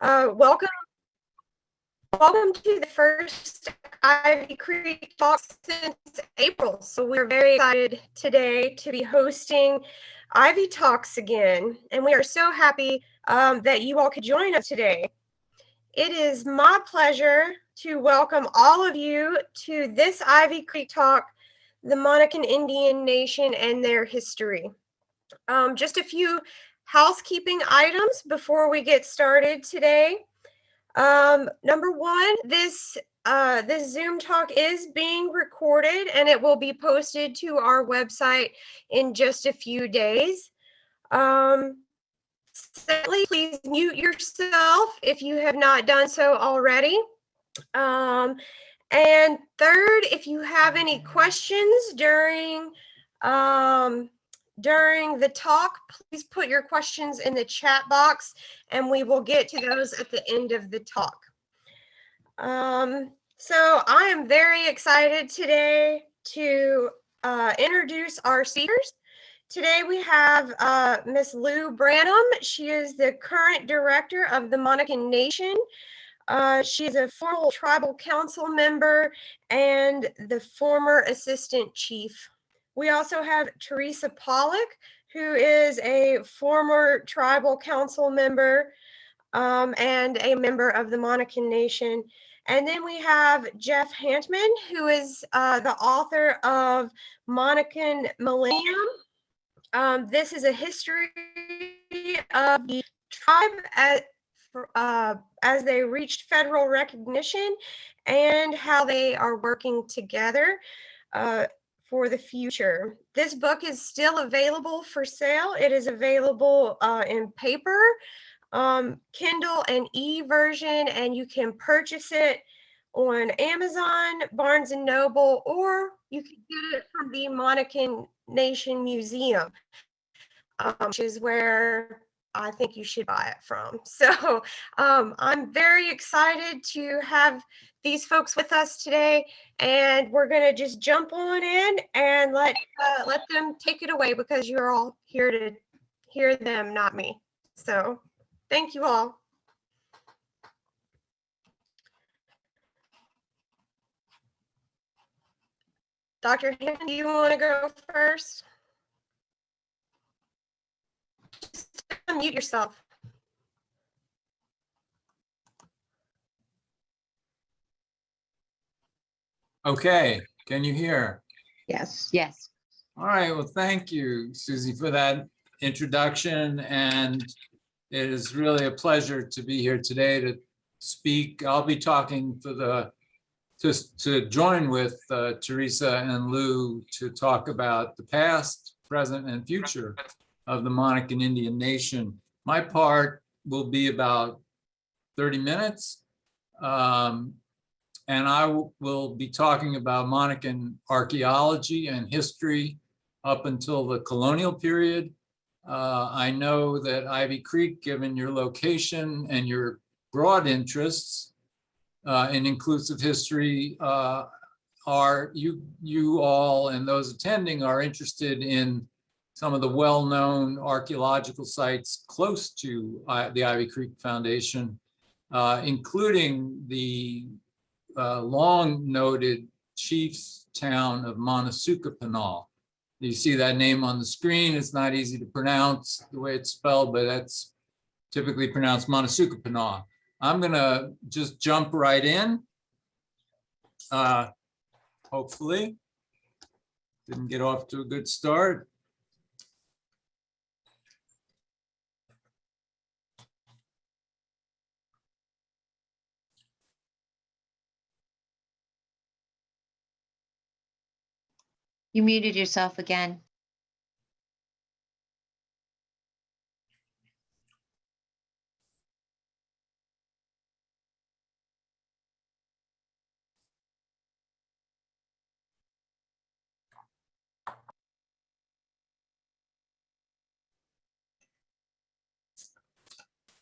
Welcome to the first Ivy Creek Talk since April. So we're very excited today to be hosting Ivy Talks again. And we are so happy that you all could join us today. It is my pleasure to welcome all of you to this Ivy Creek Talk, the Monacan Indian Nation and their history. Just a few housekeeping items before we get started today. Number one, this Zoom talk is being recorded and it will be posted to our website in just a few days. Secondly, please mute yourself if you have not done so already. And third, if you have any questions during the talk, please put your questions in the chat box and we will get to those at the end of the talk. So I am very excited today to introduce our speakers. Today we have Miss Lou Branham. She is the current director of the Monacan Nation. She is a former tribal council member and the former assistant chief. We also have Teresa Pollak, who is a former tribal council member and a member of the Monacan Nation. And then we have Jeff Hantman, who is the author of Monacan Millennium. This is a history of the tribe as they reached federal recognition and how they are working together for the future. This book is still available for sale. It is available in paper, Kindle and e-version, and you can purchase it on Amazon, Barnes & Noble, or you can get it from the Monacan Nation Museum, which is where I think you should buy it from. So I'm very excited to have these folks with us today, and we're going to just jump on in and let them take it away because you're all here to hear them, not me. So thank you all. Dr. Hammond, do you want to go first? Just unmute yourself. Okay, can you hear? Yes. Yes. All right, well, thank you, Susie, for that introduction. And it is really a pleasure to be here today to speak. I'll be talking to join with Teresa and Lou to talk about the past, present, and future of the Monacan Indian Nation. My part will be about 30 minutes. And I will be talking about Monacan archaeology and history up until the colonial period. I know that Ivy Creek, given your location and your broad interests in inclusive history, are you all and those attending are interested in some of the well-known archaeological sites close to the Ivy Creek Foundation, including the long noted chief's town of Monasukapanough. You see that name on the screen. It's not easy to pronounce the way it's spelled, but that's typically pronounced Monasukapanough. I'm gonna just jump right in. Hopefully, didn't get off to a good start. You muted yourself again.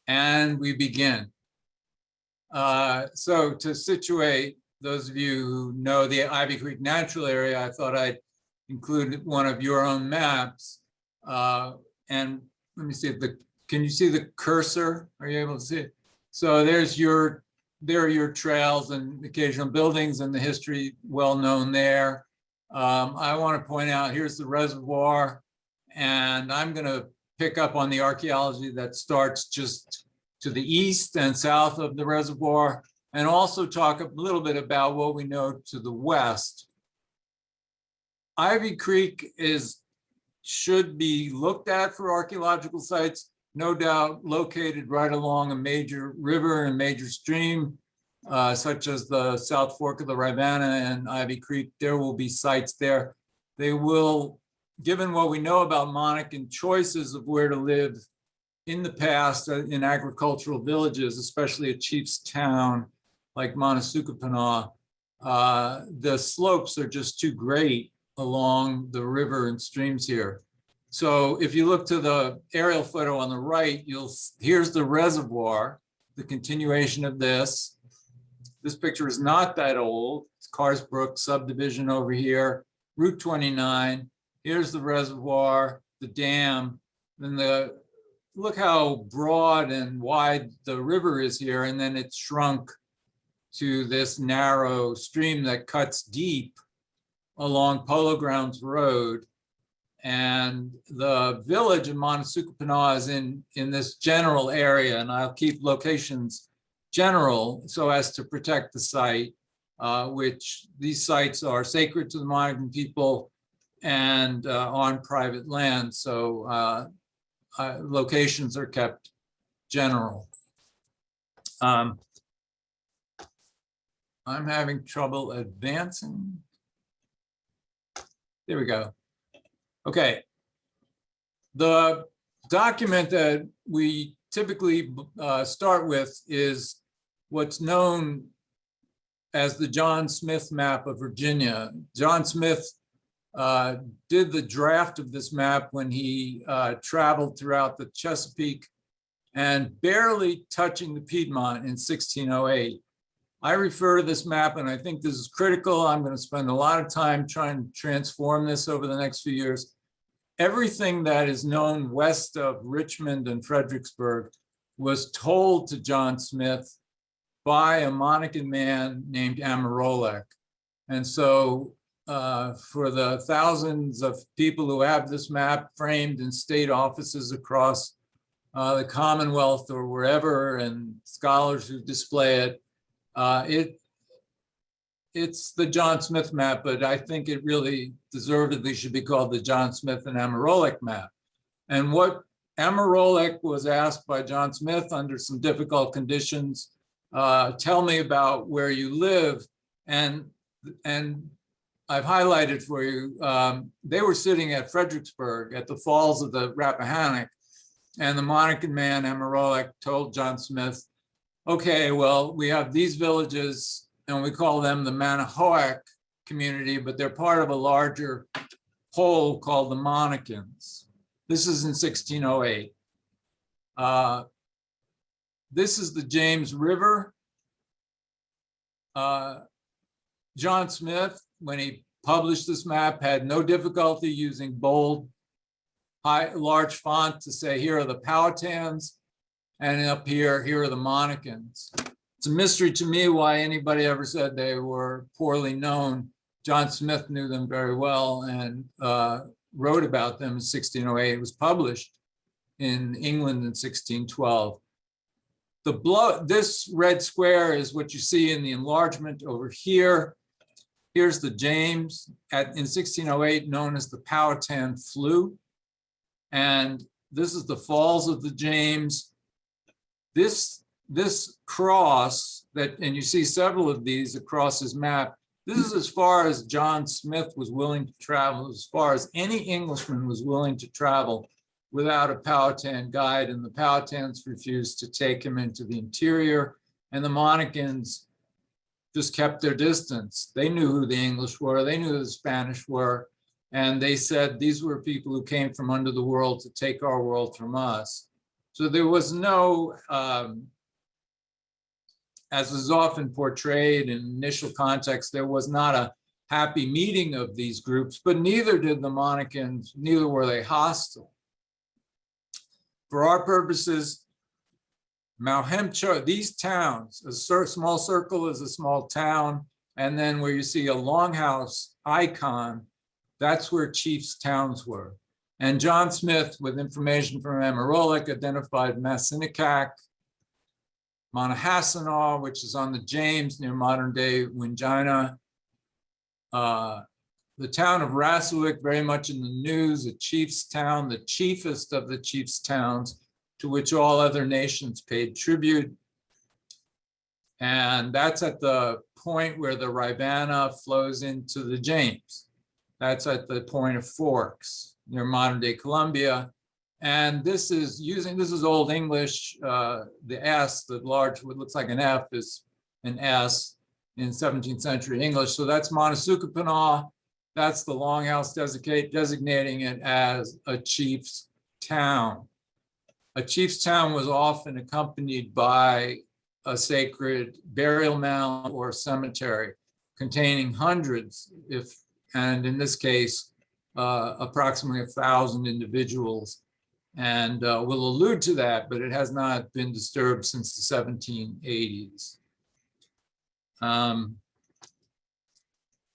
And we begin. So to situate those of you who know the Ivy Creek Natural Area, I thought I'd include one of your own maps. And let me see if can you see the cursor? Are you able to see it? So there are your trails and occasional buildings and the history well known there. I want to point out, here's the reservoir, and I'm going to pick up on the archaeology that starts just to the east and south of the reservoir, and also talk a little bit about what we know to the west. Ivy Creek should be looked at for archaeological sites, no doubt located right along a major river and major stream, such as the South Fork of the Rivanna and Ivy Creek. There will be sites there. They will, given what we know about Monacan choices of where to live in the past in agricultural villages, especially a chief's town like Monasukapanough, the slopes are just too great along the river and streams here. So if you look to the aerial photo on the right, here's the reservoir, the continuation of this. This picture is not that old. It's Carsbrook subdivision over here, Route 29. Here's the reservoir, the dam, then look how broad and wide the river is here, and then it's shrunk to this narrow stream that cuts deep along Polo Grounds Road. And the village of Monasukapanough is in this general area, and I'll keep locations general so as to protect the site, which these sites are sacred to the Monacan people and on private land. So locations are kept general. I'm having trouble advancing. There we go. Okay. The document that we typically start with is what's known as the John Smith map of Virginia. John Smith did the draft of this map when he traveled throughout the Chesapeake and barely touching the Piedmont in 1608. I refer to this map, and I think this is critical. I'm going to spend a lot of time trying to transform this over the next few years. Everything that is known west of Richmond and Fredericksburg was told to John Smith by a Monacan man named Amarolic. And so for the thousands of people who have this map framed in state offices across the Commonwealth or wherever, and scholars who display it, it's the John Smith map, but I think it really deservedly should be called the John Smith and Amarolic map. And what Amarolic was asked by John Smith under some difficult conditions, tell me about where you live. And I've highlighted for you, they were sitting at Fredericksburg at the falls of the Rappahannock, and the Monacan man Amarolic told John Smith, okay, well, we have these villages and we call them the Manahoac community, but they're part of a larger whole called the Monacans. This is in 1608. This is the James River. John Smith, when he published this map, had no difficulty using bold, large font to say, here are the Powhatans, and up here are the Monacans. It's a mystery to me why anybody ever said they were poorly known. John Smith knew them very well and wrote about them in 1608. It was published in England in 1612. This red square is what you see in the enlargement over here. Here's the James in 1608, known as the Powhatan Flu. And this is the falls of the James. This cross and you see several of these across his map, this is as far as John Smith was willing to travel, as far as any Englishman was willing to travel without a Powhatan guide, and the Powhatans refused to take him into the interior, and the Monacans just kept their distance. They knew who the English were, they knew who the Spanish were, and they said these were people who came from under the world to take our world from us. So there was no, as is often portrayed in initial context, there was not a happy meeting of these groups, but neither did the Monacans, neither were they hostile. For our purposes, Mahemcho, these towns, small circle is a small town, and then where you see a longhouse icon, that's where chiefs' towns were. And John Smith, with information from Amarolic, identified Massinakack, Monacan, which is on the James near modern-day Wingina. The town of Raswick, very much in the news, a chief's town, the chiefest of the chiefs' towns, to which all other nations paid tribute. And that's at the point where the Rivanna flows into the James. That's at the point of Forks, near modern-day Colombia. And this is Old English. The S, the large, what looks like an F, is an S in 17th century English. So that's Monasukapanough. That's the longhouse designating it as a chief's town. A chief's town was often accompanied by a sacred burial mound or cemetery containing hundreds, and in this case, approximately 1,000 individuals. And we'll allude to that, but it has not been disturbed since the 1780s. I'm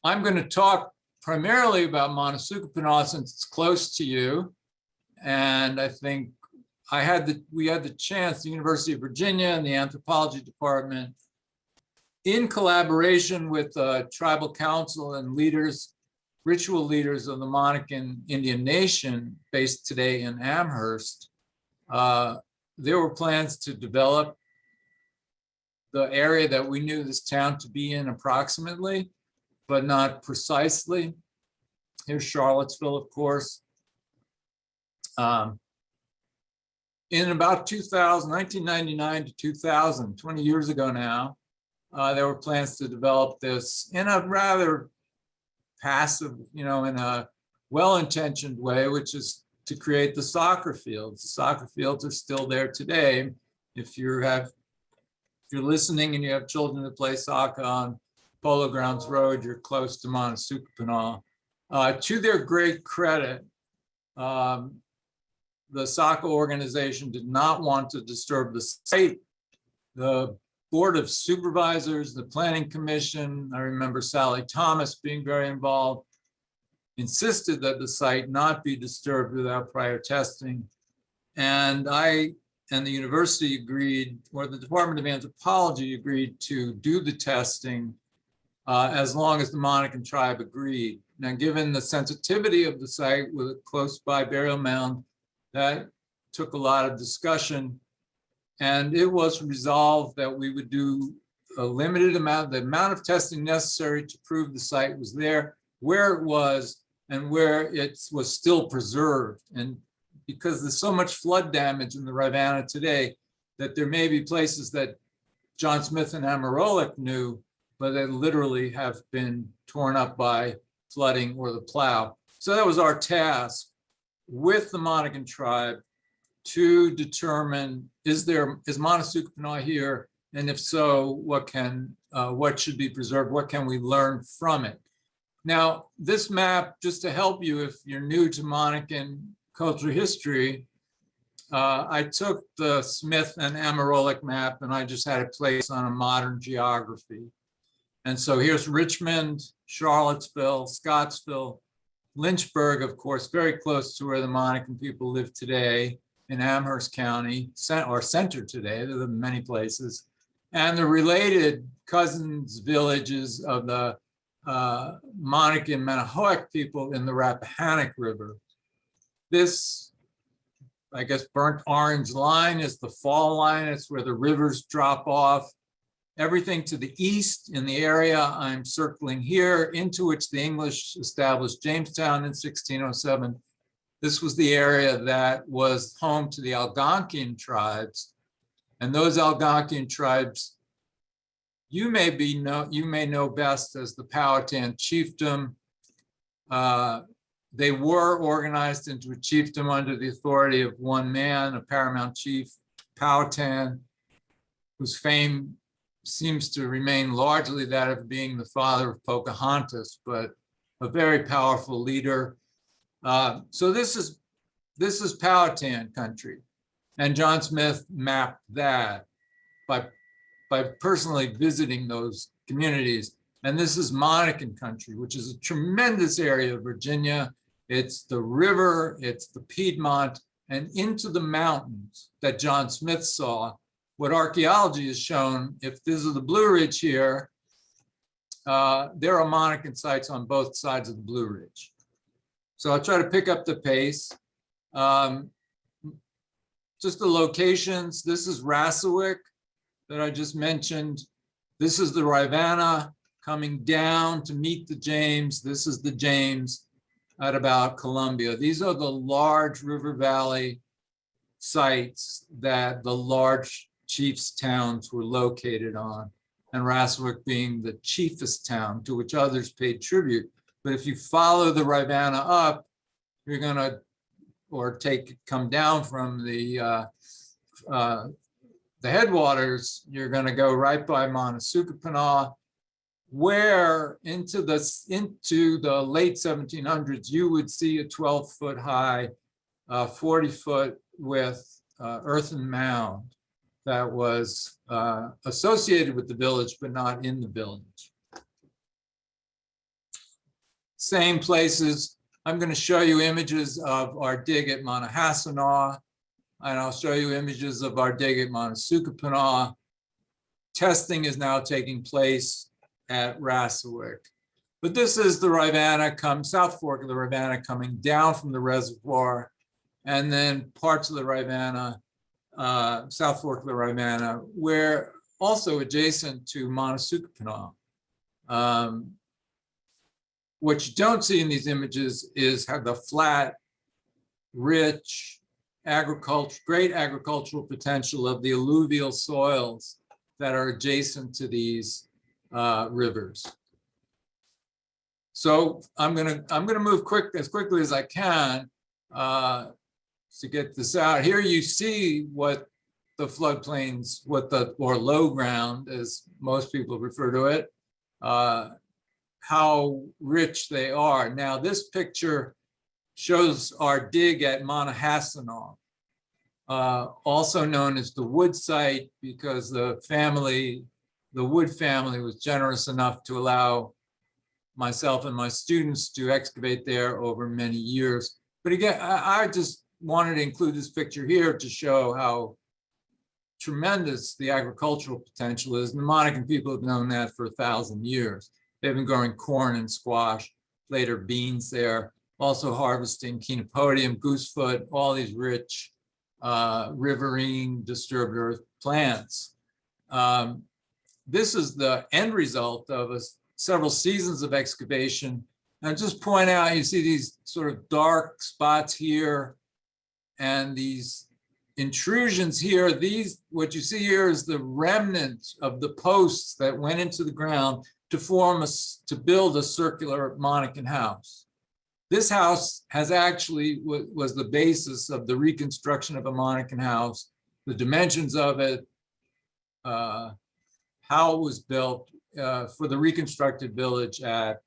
going to talk primarily about Monasukapanough since it's close to you. And I think we had the chance, the University of Virginia and the anthropology department, in collaboration with tribal council and leaders, ritual leaders of the Monacan Indian Nation, based today in Amherst, there were plans to develop the area that we knew this town to be in approximately, but not precisely. Here's Charlottesville, of course. In about 1999 to 2000, 20 years ago now, there were plans to develop this in a rather passive, in a well-intentioned way, which is to create the soccer fields. The soccer fields are still there today. If you're listening and you have children that play soccer on Polo Grounds Road, you're close to Monasukapanough. To their great credit, the soccer organization did not want to disturb the site. The Board of Supervisors, the Planning Commission, I remember Sally Thomas being very involved, insisted that the site not be disturbed without prior testing. And I and the university agreed, or the Department of Anthropology agreed to do the testing as long as the Monacan tribe agreed. Now, given the sensitivity of the site with a close by burial mound, that took a lot of discussion, and it was resolved that we would do a limited amount, the amount of testing necessary to prove the site was there, where it was, and where it was still preserved. And because there's so much flood damage in the Rivanna today, that there may be places that John Smith and Amarolic knew, but that literally have been torn up by flooding or the plow. So that was our task with the Monacan tribe to determine, is Monasukapanough here? And if so, what should be preserved? What can we learn from it? Now, this map, just to help you if you're new to Monacan cultural history, I took the Smith and Amarolic map and I just had it placed on a modern geography. And so here's Richmond, Charlottesville, Scottsville, Lynchburg, of course, very close to where the Monacan people live today in Amherst County, or center today. There are many places. And the related cousins villages of the Monacan Manahoac people in the Rappahannock River. This, I guess, burnt orange line is the fall line. It's where the rivers drop off. Everything to the east in the area I'm circling here, into which the English established Jamestown in 1607. This was the area that was home to the Algonquian tribes. And those Algonquian tribes, you may know best as the Powhatan chiefdom. They were organized into a chiefdom under the authority of one man, a paramount chief, Powhatan, whose fame seems to remain largely that of being the father of Pocahontas, but a very powerful leader. So this is Powhatan country, and John Smith mapped that. by personally visiting those communities. And this is Monacan country, which is a tremendous area of Virginia. It's the river, it's the Piedmont, and into the mountains that John Smith saw. What archaeology has shown, if this is the Blue Ridge here, there are Monacan sites on both sides of the Blue Ridge. So I'll try to pick up the pace. Just the locations. This is Rassawick that I just mentioned. This is the Rivanna coming down to meet the James. This is the James at about Columbia. These are the large river valley sites that the large chiefs' towns were located on, and Rassawick being the chiefest town to which others paid tribute. But if you follow the Rivanna up, you're gonna, or come down from the headwaters, you're gonna go right by Monasukapanough, where into the late 1700s, you would see a 12-foot high, 40-foot width earthen mound that was associated with the village, but not in the village. Same places. I'm going to show you images of our dig at Monahassenaw, and I'll show you images of our dig at Monasukapanough. Testing is now taking place at Rassawick. But this is the Rivanna, South Fork of the Rivanna coming down from the reservoir, and then parts of the Rivanna, South Fork of the Rivanna, where also adjacent to Monasukapanough. What you don't see in these images is how the flat, rich, great agricultural potential of the alluvial soils that are adjacent to these rivers. So I'm gonna move as quickly as I can to get this out. Here you see what the floodplains, or low ground, as most people refer to it, how rich they are. Now, this picture shows our dig at Monahassenaw, also known as the Wood site, because the Wood family was generous enough to allow myself and my students to excavate there over many years. But again, I just wanted to include this picture here to show how tremendous the agricultural potential is. The Monacan people have known that for 1,000 years. They've been growing corn and squash, later beans there, also harvesting Chenopodium, goosefoot, all these rich riverine disturbed earth plants. This is the end result of several seasons of excavation. And just point out, you see these sort of dark spots here and these intrusions here. What you see here is the remnant of the posts that went into the ground to build a circular Monacan house. This house was the basis of the reconstruction of a Monacan house, the dimensions of it, how it was built for the reconstructed village at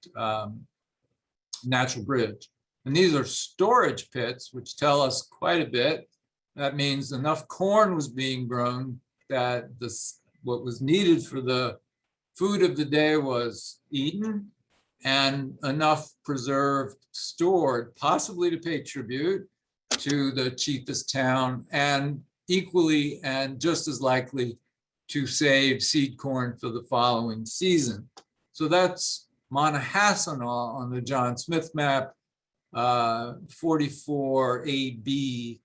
Natural Bridge. And these are storage pits, which tell us quite a bit. That means enough corn was being grown that what was needed for the food of the day was eaten, and enough preserved, stored, possibly to pay tribute to the chiefest town, and equally and just as likely to save seed corn for the following season. So that's Monahassenaw on the John Smith map, 44 AB,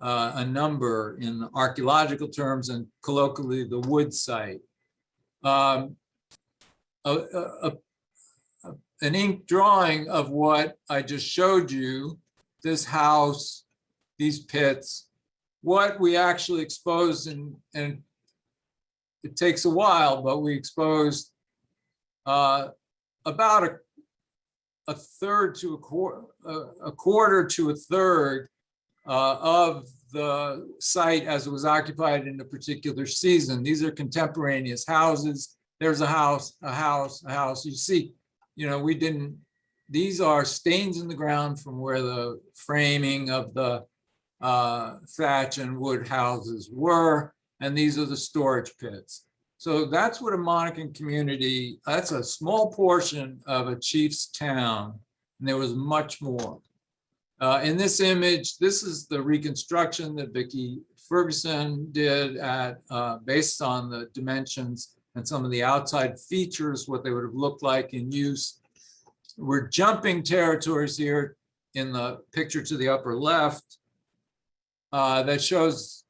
a number in archaeological terms, and colloquially the Wood site. An ink drawing of what I just showed you, this house, these pits, what we actually exposed, and it takes a while, but we exposed about a third to a quarter to a third of the site as it was occupied in a particular season. These are contemporaneous houses. There's a house, a house, a house. You see, these are stains in the ground from where the framing of the thatch and wood houses were. and these are the storage pits. So that's what a Monacan community, that's a small portion of a chief's town, and there was much more. In this image, this is the reconstruction that Vicki Ferguson did at, based on the dimensions and some of the outside features, what they would have looked like in use. We're jumping territories here in the picture to the upper left that shows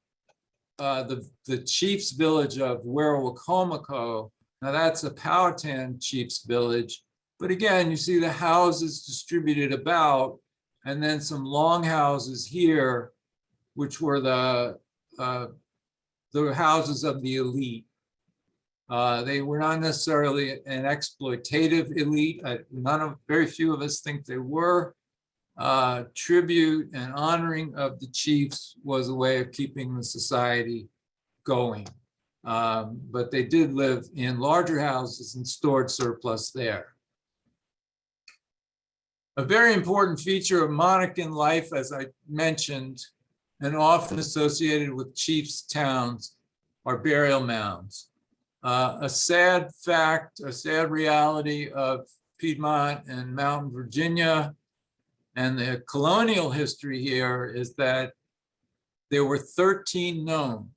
the chief's village of Monaco. Now that's a Powhatan chief's village. But again, you see the houses distributed about, and then some long houses here, which were the houses of the elite. They were not necessarily an exploitative elite. Very few of us think they were. Tribute and honoring of the chiefs was a way of keeping the society going. But they did live in larger houses and stored surplus there. A very important feature of Monacan life, as I mentioned, and often associated with chiefs' towns, are burial mounds. A sad fact, a sad reality of Piedmont and Mountain Virginia and the colonial history here is that there were 13 known.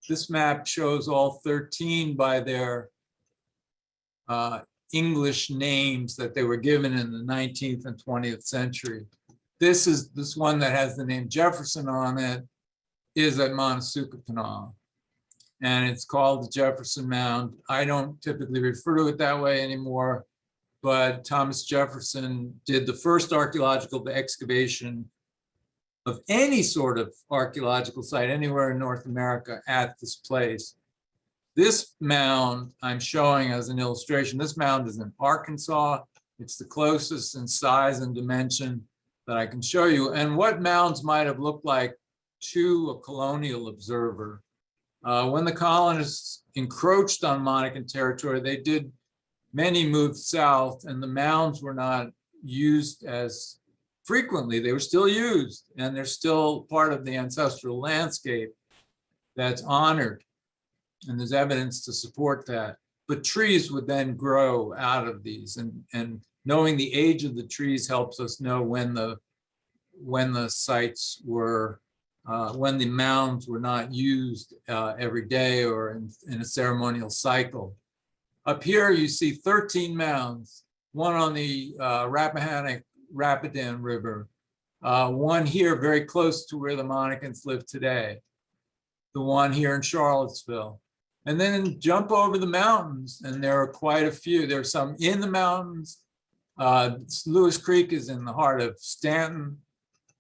This map shows all 13 by their English names that they were given in the 19th and 20th century. This one that has the name Jefferson on it is at Monasukapanough, and it's called the Jefferson Mound. I don't typically refer to it that way anymore, but Thomas Jefferson did the first archaeological excavation of any sort of archaeological site anywhere in North America at this place. This mound I'm showing as an illustration. This mound is in Arkansas. It's the closest in size and dimension that I can show you. And what mounds might have looked like to a colonial observer. When the colonists encroached on Monacan territory, many moved south, and the mounds were not used as frequently. They were still used, and they're still part of the ancestral landscape that's honored. And there's evidence to support that. But trees would then grow out of these, and knowing the age of the trees helps us know when the sites were, when the mounds were not used every day or in a ceremonial cycle. Up here you see 13 mounds, one on the Rapidan River, one here very close to where the Monacans live today, the one here in Charlottesville. And then jump over the mountains, and there are quite a few. There are some in the mountains. Lewis Creek is in the heart of Stanton.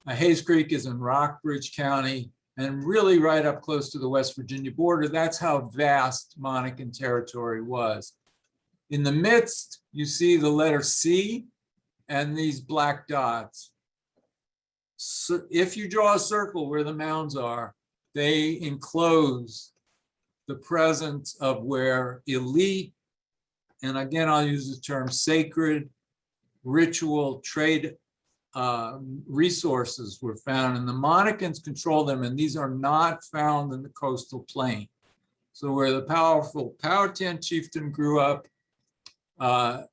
Hayes Creek is in Rockbridge County, and really right up close to the West Virginia border. That's how vast Monacan territory was. In the midst, you see the letter C and these black dots. So if you draw a circle where the mounds are, they enclose the presence of where elite, and again, I'll use the term sacred, ritual, trade resources were found, and the Monacans control them, and these are not found in the coastal plain. So where the powerful Powhatan chieftain grew up, the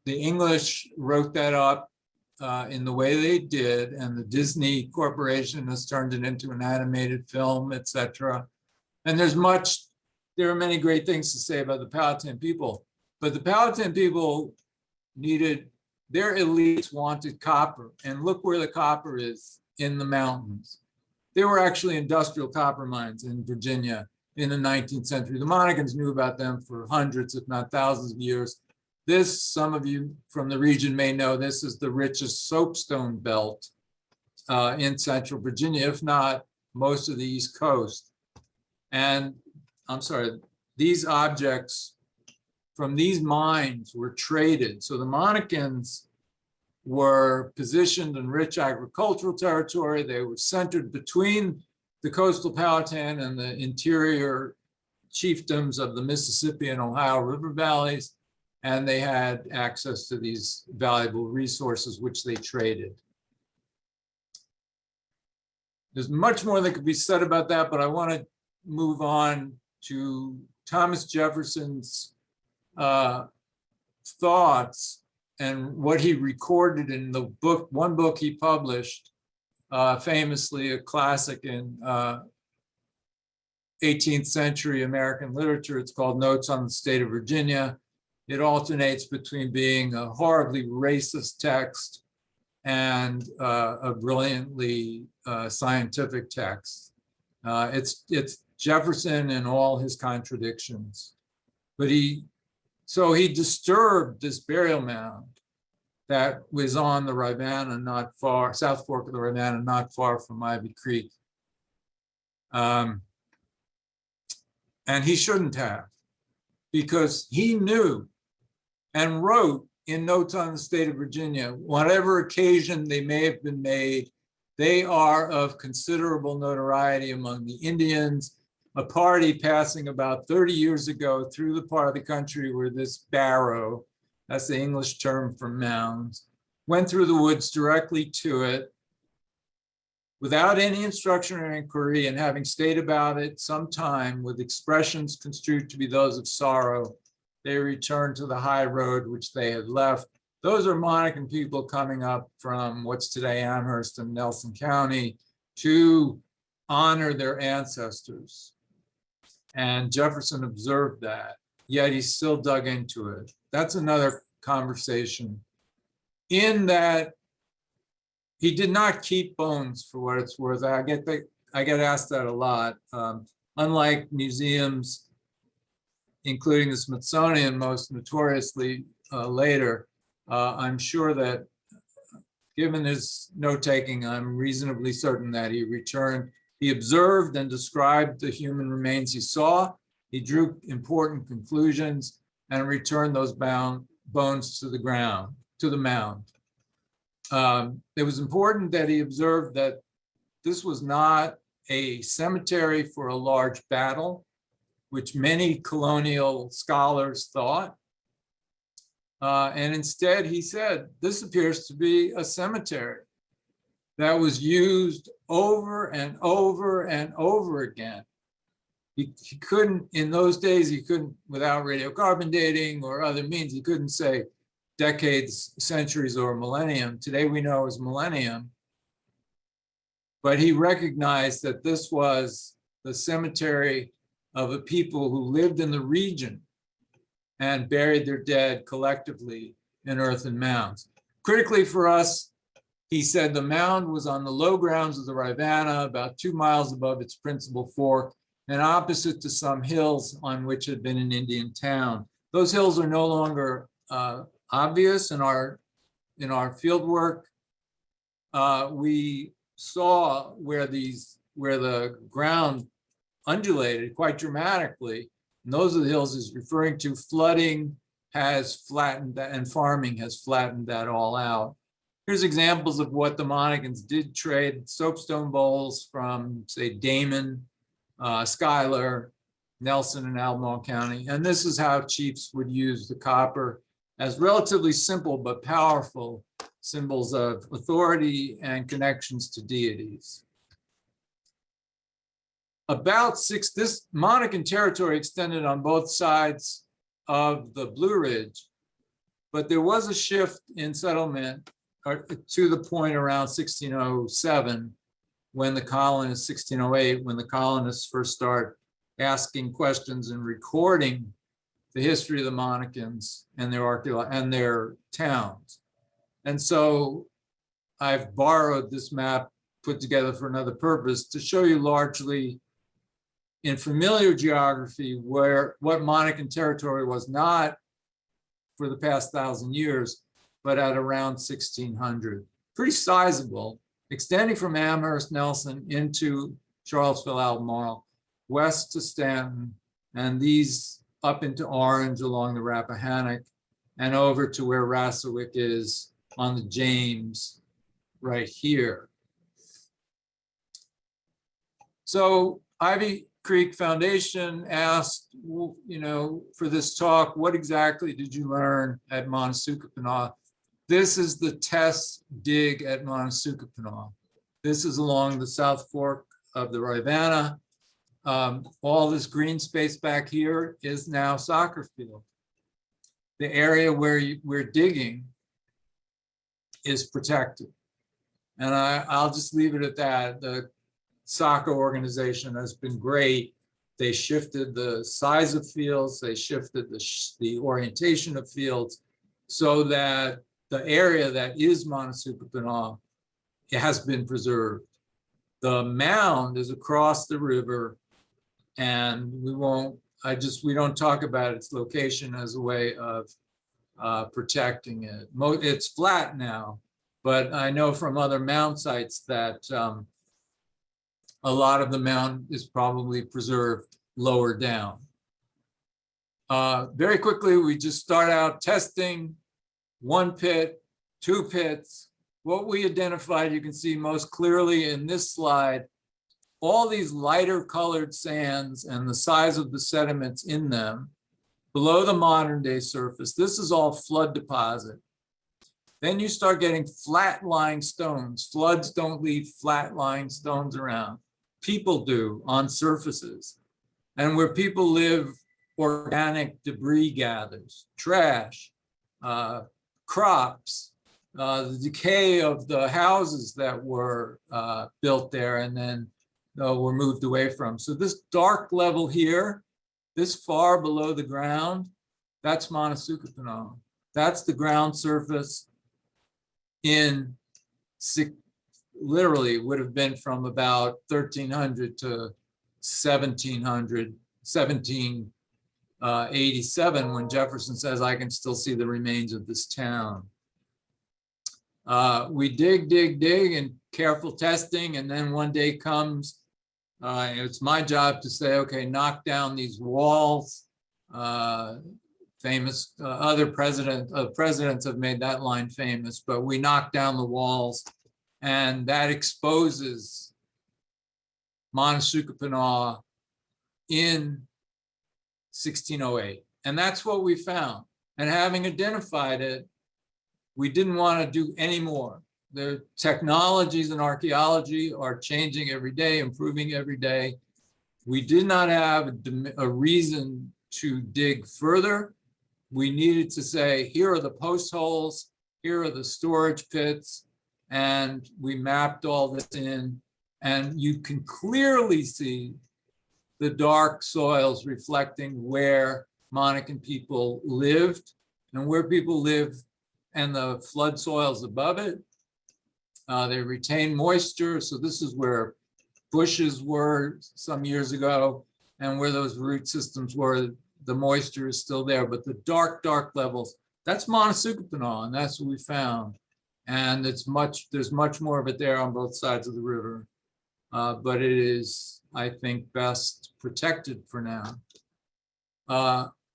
English wrote that up in the way they did, and the Disney Corporation has turned it into an animated film, etc. And there are many great things to say about the Powhatan people, but the Powhatan people their elites wanted copper, and look where the copper is, in the mountains. There were actually industrial copper mines in Virginia in the 19th century. The Monacans knew about them for hundreds, if not thousands of years. This, some of you from the region may know, this is the richest soapstone belt in central Virginia, if not most of the East Coast. And I'm sorry, these objects from these mines were traded. So the Monacans were positioned in rich agricultural territory. They were centered between the coastal Powhatan and the interior chiefdoms of the Mississippi and Ohio River valleys. And they had access to these valuable resources, which they traded. There's much more that could be said about that, but I want to move on to Thomas Jefferson's thoughts and what he recorded in the book, one book he published, famously a classic in 18th century American literature. It's called Notes on the State of Virginia. It alternates between being a horribly racist text and a brilliantly scientific text. It's Jefferson and all his contradictions. But he disturbed this burial mound that was on the Rivanna, not far, South Fork of the Rivanna, not far from Ivy Creek. And he shouldn't have, because he knew and wrote in Notes on the State of Virginia, whatever occasion they may have been made, they are of considerable notoriety among the Indians. A party passing about 30 years ago through the part of the country where this barrow, that's the English term for mounds, went through the woods directly to it without any instruction or inquiry, and having stayed about it some time with expressions construed to be those of sorrow, they returned to the high road which they had left. Those are Monacan people coming up from what's today Amherst and Nelson County to honor their ancestors. And Jefferson observed that, yet he still dug into it. That's another conversation. In that, he did not keep bones, for what it's worth. I get asked that a lot. Unlike museums, including the Smithsonian, most notoriously later, I'm sure that, given his note-taking, I'm reasonably certain that he returned. He observed and described the human remains he saw. He drew important conclusions and returned those bones to the ground, to the mound. It was important that he observed that this was not a cemetery for a large battle, which many colonial scholars thought. And instead, he said, this appears to be a cemetery that was used over and over and over again. He couldn't, in those days, he couldn't, without radiocarbon dating or other means, he couldn't say decades, centuries, or millennium. Today we know as millennium. But he recognized that this was the cemetery of a people who lived in the region and buried their dead collectively in earthen mounds. Critically for us, he said the mound was on the low grounds of the Rivanna, about 2 miles above its principal fork, and opposite to some hills on which had been an Indian town. Those hills are no longer obvious in our field work. We saw where the ground undulated quite dramatically, and those are the hills he's referring to. Flooding has flattened that, and farming has flattened that all out. Here's examples of what the Monacans did trade: soapstone bowls from, say, Damon, Schuyler, Nelson, and Albemarle County. And this is how chiefs would use the copper as relatively simple but powerful symbols of authority and connections to deities. This Monacan territory extended on both sides of the Blue Ridge, but there was a shift in settlement to the point around 1607, when the colonists, 1608, when the colonists first start asking questions and recording the history of the Monacans and their towns. And so I've borrowed this map put together for another purpose to show you largely in familiar geography what Monacan territory was not for the past 1,000 years, but at around 1600. Pretty sizable, extending from Amherst, Nelson into Charlottesville, Albemarle, west to Stanton, and these up into Orange along the Rappahannock, and over to where Rassawick is on the James right here. So Ivy Creek Foundation asked, for this talk, what exactly did you learn at Monasukapanough? This is the test dig at Monasukapanough. This is along the South Fork of the Rivanna. All this green space back here is now soccer field. The area where we're digging is protected. And I'll just leave it at that. The soccer organization has been great. They shifted the size of fields, they shifted the orientation of fields so that the area that is Monasukapanough, it has been preserved. The mound is across the river, and we don't talk about its location as a way of protecting it. It's flat now, but I know from other mound sites that a lot of the mound is probably preserved lower down. Very quickly, we just start out testing 1 pit, 2 pits. What we identified, you can see most clearly in this slide, all these lighter colored sands and the size of the sediments in them below the modern day surface. This is all flood deposit. Then you start getting flat lying stones. Floods don't leave flat lying stones around. People do on surfaces. And where people live, organic debris gathers, trash, crops, the decay of the houses that were built there and then were moved away from. So this dark level here, this far below the ground, that's Monasukapanough. That's the ground surface in literally would have been from about 1300 to 1700, 1787, when Jefferson says, I can still see the remains of this town. We dig, and careful testing, and then one day comes, it's my job to say, okay, knock down these walls. Famous, other presidents have made that line famous, but we knock down the walls, and that exposes Monasukapanough in 1608. And that's what we found. And having identified it, we didn't want to do any more. The technologies in archaeology are changing every day, improving every day. We did not have a reason to dig further. We needed to say, here are the post holes, here are the storage pits, and we mapped all this in. And you can clearly see the dark soils reflecting where Monacan people lived and where people live, and the flood soils above it. They retain moisture. So this is where bushes were some years ago and where those root systems were. The moisture is still there, but the dark, dark levels, that's Monasukapanough, and that's what we found. And there's much more of it there on both sides of the river. But it is, I think, best protected for now.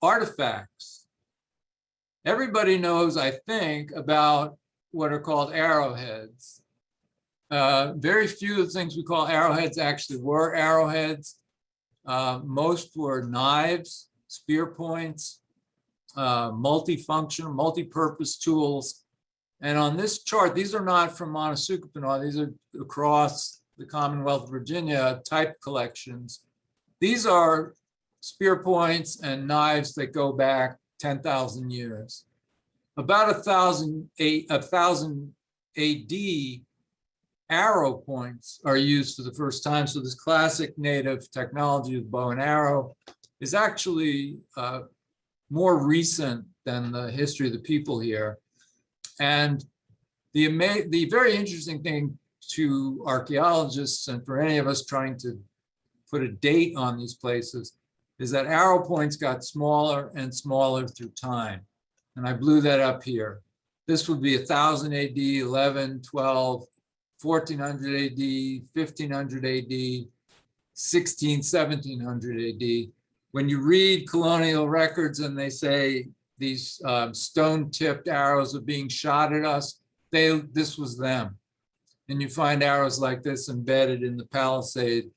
Artifacts. Everybody knows, I think, about what are called arrowheads. Very few of the things we call arrowheads actually were arrowheads. Most were knives, spear points, multifunctional, multi-purpose tools. And on this chart, these are not from Monasukapanough. These are across the Commonwealth of Virginia type collections. These are spear points and knives that go back 10,000 years. About 1000 AD, arrow points are used for the first time. So this classic native technology of bow and arrow is actually more recent than the history of the people here. And the very interesting thing to archaeologists and for any of us trying to put a date on these places is that arrow points got smaller and smaller through time. And I blew that up here. This would be 1000 AD, 11, 12, 1400 AD, 1500 AD, 16, 1700 AD. When you read colonial records and they say these stone-tipped arrows are being shot at us, this was them. And you find arrows like this embedded in the palisade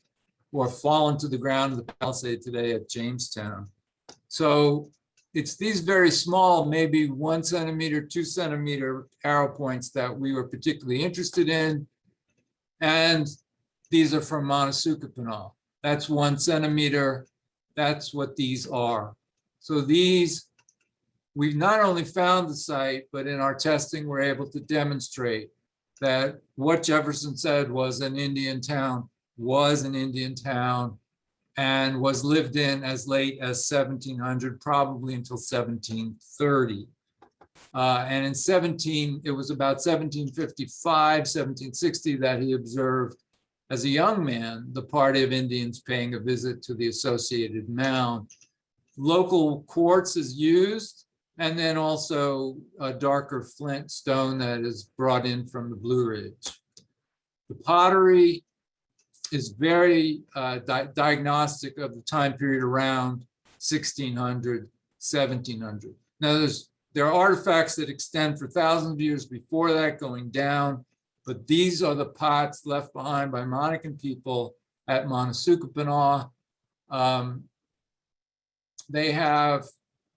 or fallen to the ground of the palisade today at Jamestown. So it's these very small, maybe 1 centimeter, 2 centimeter arrow points that we were particularly interested in. And these are from Monasukapanough. That's 1 centimeter. That's what these are. So these, we've not only found the site, but in our testing, we're able to demonstrate that what Jefferson said was an Indian town and was lived in as late as 1700, probably until 1730. And it was about 1755, 1760 that he observed as a young man the party of Indians paying a visit to the associated mound. Local quartz is used, and then also a darker flint stone that is brought in from the Blue Ridge. The pottery is very diagnostic of the time period around 1600, 1700. Now, there are artifacts that extend for thousands of years before that, going down, but these are the pots left behind by Monacan people at Monasukapanough. They have,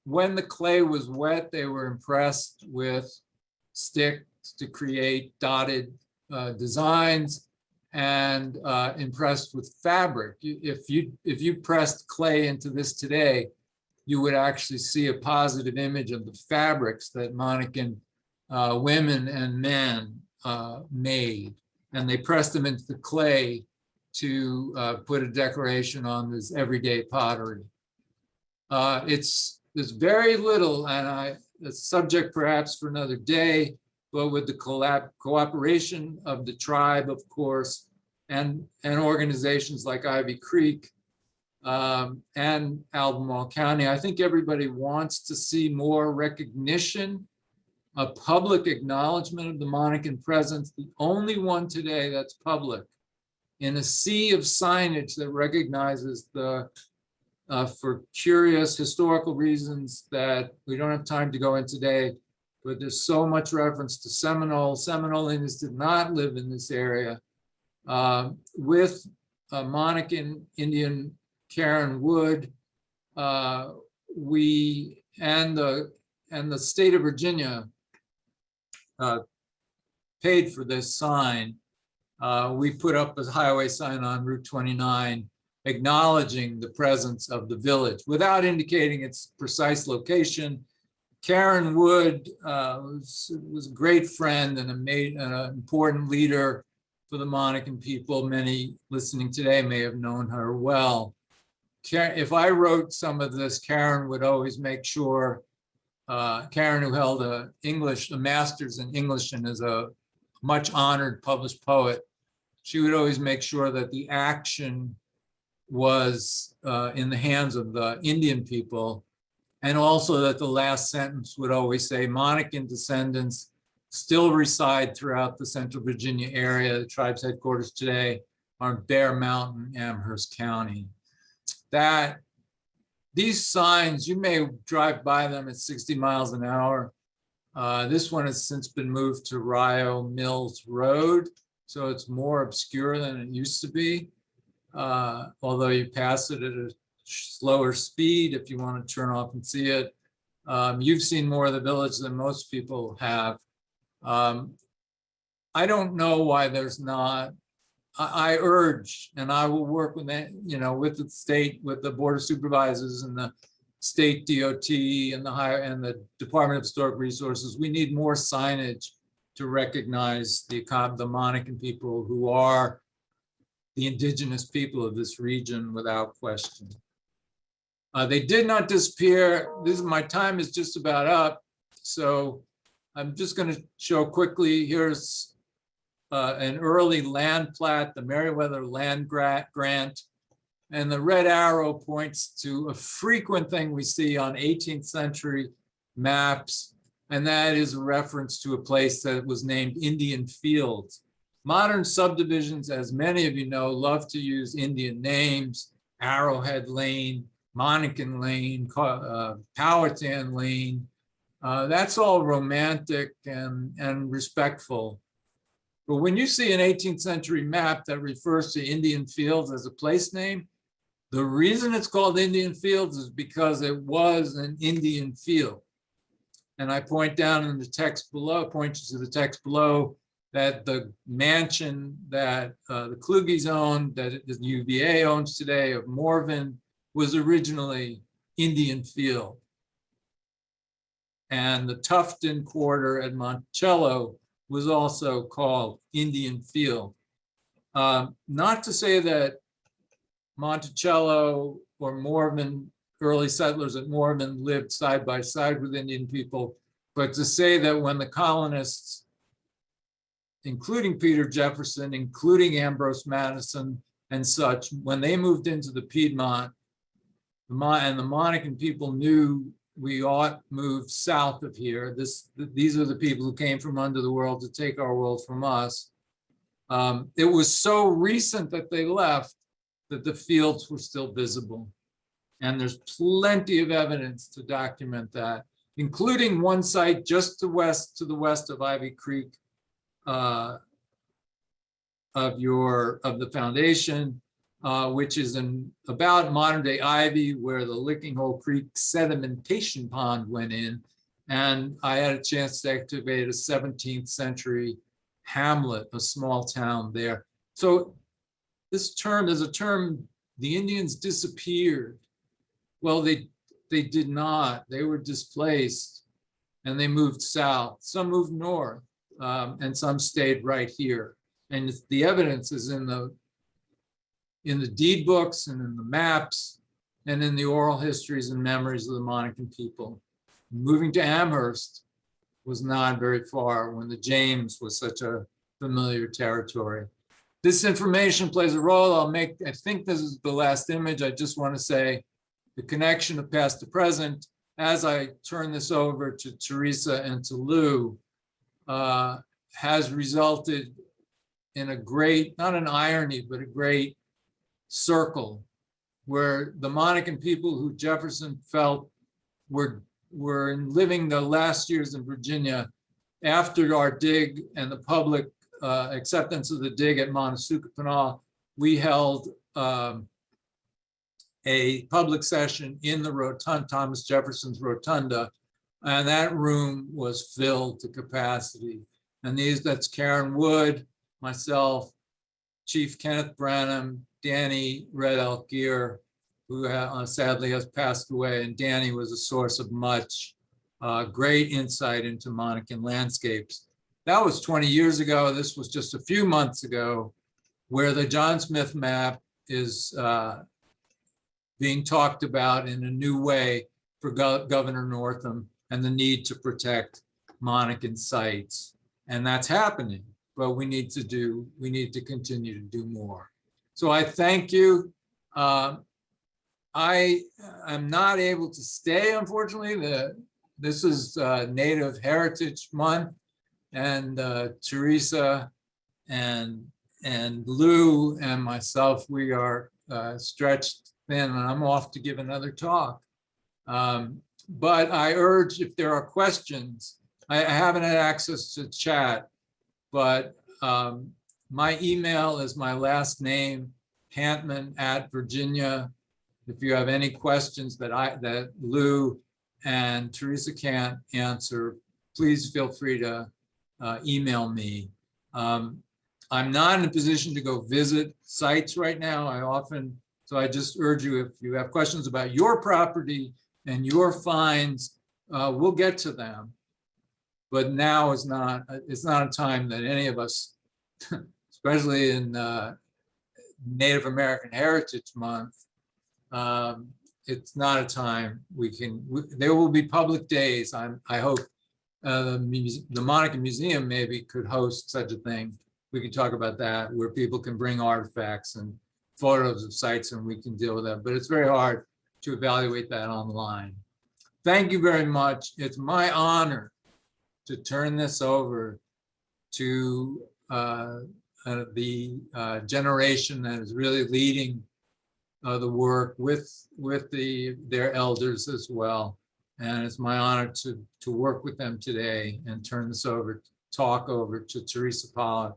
when the clay was wet, they were impressed with sticks to create dotted designs, and impressed with fabric. If you pressed clay into this today, you would actually see a positive image of the fabrics that Monacan women and men made. And they pressed them into the clay to put a decoration on this everyday pottery. There's very little, and it's subject perhaps for another day, but with the cooperation of the tribe, of course, and organizations like Ivy Creek and Albemarle County, I think everybody wants to see more recognition, a public acknowledgement of the Monacan presence, the only one today that's public, in a sea of signage that recognizes the, for curious historical reasons that we don't have time to go into today, but there's so much reference to Seminole. Seminole Indians did not live in this area. With Monacan Indian Karen Wood, we and the state of Virginia paid for this sign. We put up a highway sign on Route 29 acknowledging the presence of the village without indicating its precise location. Karen Wood was a great friend and an important leader for the Monacan people. Many listening today may have known her well. If I wrote some of this, Karen would always make sure, Karen, who held a master's in English and is a much honored published poet, she would always make sure that the action was in the hands of the Indian people, and also that the last sentence would always say Monacan descendants still reside throughout the Central Virginia area. The tribe's headquarters today are in Bear Mountain, Amherst County. These signs, you may drive by them at 60 miles an hour. This one has since been moved to Rio Mills Road, so it's more obscure than it used to be. Although you pass it at a slower speed if you want to turn off and see it. You've seen more of the village than most people have. I don't know why there's not. I urge, and I will work with that, with the state, with the Board of Supervisors and the state DOT and the Department of Historic Resources. We need more signage to recognize the Monacan people, who are the indigenous people of this region without question. They did not disappear. My time is just about up. So I'm just going to show quickly. Here's an early land plat, the Meriwether Land Grant. And the red arrow points to a frequent thing we see on 18th century maps. And that is a reference to a place that was named Indian Fields. Modern subdivisions, as many of you know, love to use Indian names: Arrowhead Lane, Monacan Lane, Powhatan Lane. That's all romantic and respectful. But when you see an 18th century map that refers to Indian Fields as a place name, the reason it's called Indian Fields is because it was an Indian field. And I point down in the text below, point you to the text below, that the mansion that the Klugis owned, that the UVA owns today of Morven, was originally Indian Field. And the Tufton Quarter at Monticello was also called Indian Field. Not to say that Monticello or Morven, early settlers at Morven, lived side by side with Indian people, but to say that when the colonists, including Peter Jefferson, including Ambrose Madison and such, when they moved into the Piedmont, and the Monacan people knew we ought move south of here. These are the people who came from under the world to take our world from us. It was so recent that they left that the fields were still visible. And there's plenty of evidence to document that, including one site just to the west of Ivy Creek, of the foundation, which is in about modern day Ivy, where the Licking Hole Creek sedimentation pond went in. And I had a chance to activate a 17th century hamlet, a small town there. So there's a term, the Indians disappeared. Well, they did not. They were displaced and they moved south. Some moved north and some stayed right here. And the evidence is in the deed books and in the maps and in the oral histories and memories of the Monacan people. Moving to Amherst was not very far when the James was such a familiar territory. This information plays a role. I think this is the last image. I just want to say the connection of past to present, as I turn this over to Teresa and to Lou, has resulted in a great, not an irony, but a great circle where the Monacan people who Jefferson felt were living the last years in Virginia after our dig and the public acceptance of the dig at Monasukapanough. We held a public session in the rotunda, Thomas Jefferson's rotunda, and that room was filled to capacity. And that's Karen Wood, myself, Chief Kenneth Branham, Danny Red Elk Gear, who sadly has passed away. And Danny was a source of much great insight into Monacan landscapes. That was 20 years ago. This was just a few months ago, where the John Smith map is being talked about in a new way for Governor Northam and the need to protect Monacan sites. And that's happening, but we need to continue to do more. So I thank you. I am not able to stay, unfortunately. This is Native Heritage Month, and Teresa and Lou and myself, we are stretched thin, and I'm off to give another talk. But I urge, if there are questions, I haven't had access to chat, but my email is my last name, Hantman@Virginia. If you have any questions that Lou and Teresa can't answer, please feel free to email me. I'm not in a position to go visit sites right now. So I just urge you, if you have questions about your property and your finds, we'll get to them. But now it's not a time that any of us, especially in Native American Heritage Month, it's not a time there will be public days. I hope the Monacan Museum maybe could host such a thing. We can talk about that, where people can bring artifacts and photos of sites and we can deal with that. But it's very hard to evaluate that online. Thank you very much. It's my honor to turn this over to the generation that is really leading the work with their elders as well. And it's my honor to work with them today and turn this talk over to Teresa Pollak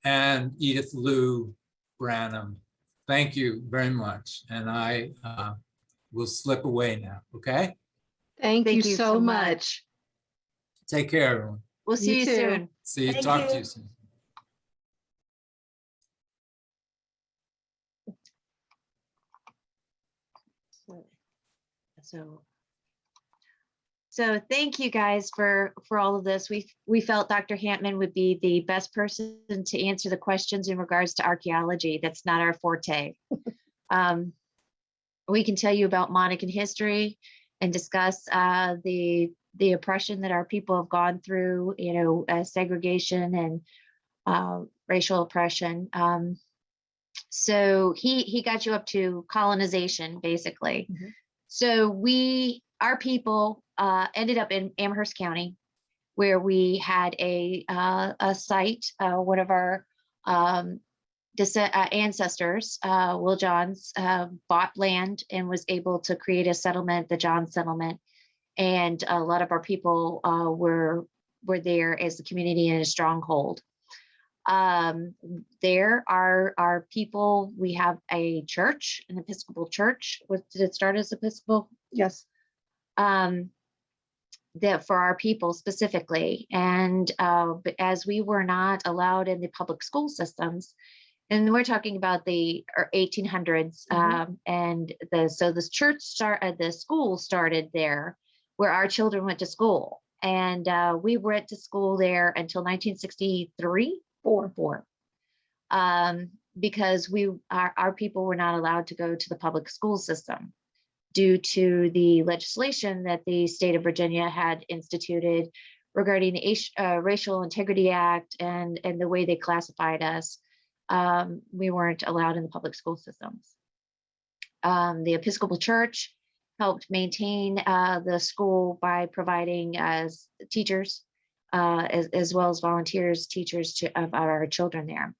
and Edith Lou Branham. Thank you very much. And I will slip away now, okay? Thank you so much. Take care, everyone. We'll see You you too. soon. See you, Thank talk you. to you soon. So thank you guys for all of this. We felt Dr. Hantman would be the best person to answer the questions in regards to archaeology. That's not our forte. We can tell you about Monacan history and discuss the oppression that our people have gone through, segregation and racial oppression. So he got you up to colonization, basically. Mhm. So our people ended up in Amherst County, where we had a site. One of our ancestors, Will Johns, bought land and was able to create a settlement, the John settlement, and a lot of our people were there as the community in a stronghold. There are our people. We have a church, an Episcopal church. Did it start as Episcopal? Yes. That for our people specifically, and but as we were not allowed in the public school systems, and we're talking about the 1800s, and this church the school started there, where our children went to school, and we went to school there until 1963. Four. Because our people were not allowed to go to the public school system due to the legislation that the state of Virginia had instituted regarding the Racial Integrity Act and the way they classified us. We weren't allowed in the public school systems. The Episcopal Church helped maintain the school by providing teachers, as well as volunteers, teachers of our children there.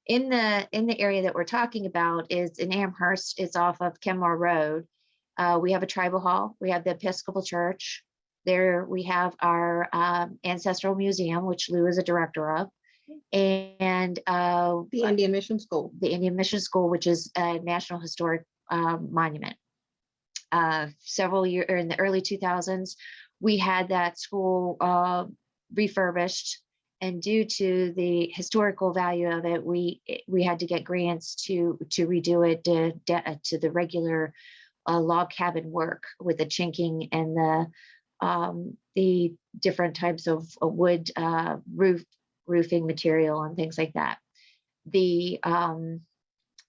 In the area that we're talking about is in Amherst. It's off of Kenmore Road. We have a tribal hall. We have the Episcopal Church. There we have our ancestral museum, which Lou is a director of, and The Indian Mission School. The Indian Mission School, which is a National Historic Monument. Several years in the early 2000s, we had that school refurbished, and due to the historical value of it, we had to get grants to redo it to the regular log cabin work with the chinking and the different types of wood roofing material and things like that. Because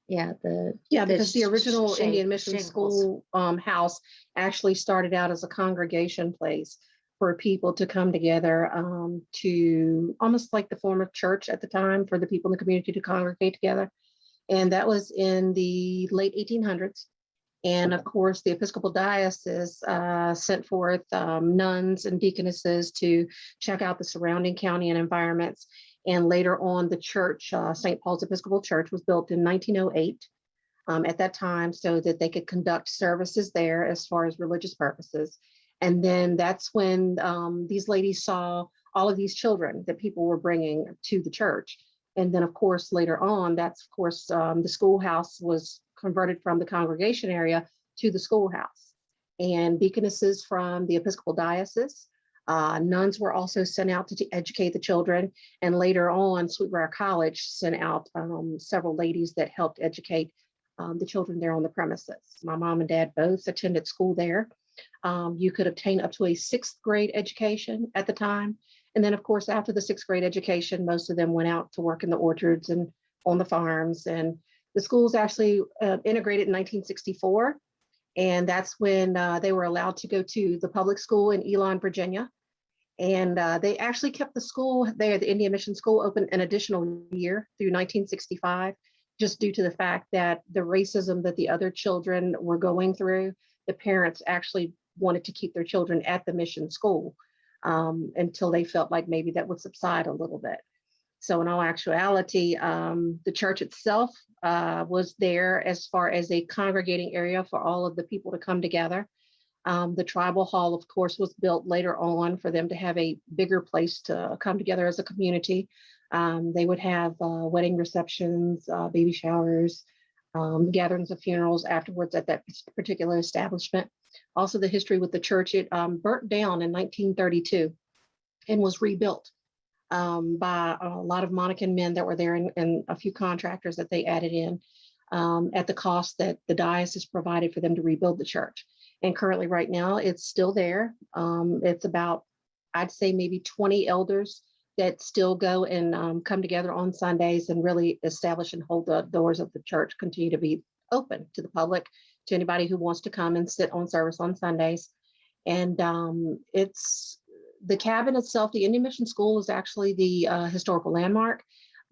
the original Indian Mission School house actually started out as a congregation place for people to come together, to almost like the form of church at the time for the people in the community to congregate together. And that was in the late 1800s. And of course, the Episcopal Diocese sent forth nuns and deaconesses to check out the surrounding county and environments. And later on, the church, St. Paul's Episcopal Church, was built in 1908 at that time so that they could conduct services there as far as religious purposes. And then that's when these ladies saw all of these children that people were bringing to the church. And then, of course, later on, the schoolhouse was converted from the congregation area to the schoolhouse. And deaconesses from the Episcopal Diocese, nuns were also sent out to educate the children. And later on, Sweetbriar College sent out several ladies that helped educate the children there on the premises. My mom and dad both attended school there. You could obtain up to a 6th grade education at the time. And then, of course, after the 6th grade education, most of them went out to work in the orchards and on the farms. And the schools actually integrated in 1964. And that's when they were allowed to go to the public school in Elon, Virginia. And they actually kept the school there, the Indian Mission School, open an additional year through 1965, just due to the fact that the racism that the other children were going through, the parents actually wanted to keep their children at the mission school until they felt like maybe that would subside a little bit. So in all actuality, the church itself was there as far as a congregating area for all of the people to come together. The tribal hall, of course, was built later on for them to have a bigger place to come together as a community. They would have wedding receptions, baby showers, gatherings of funerals afterwards at that particular establishment. Also, the history with the church, it burnt down in 1932 and was rebuilt by a lot of Monacan men that were there, and a few contractors that they added in at the cost that the diocese provided for them to rebuild the church. And currently right now it's still there. It's about, I'd say maybe 20 elders that still go and come together on Sundays and really establish and hold the doors of the church continue to be open to the public, to anybody who wants to come and sit on service on Sundays. And it's the cabin itself, the Indian Mission School is actually the historical landmark,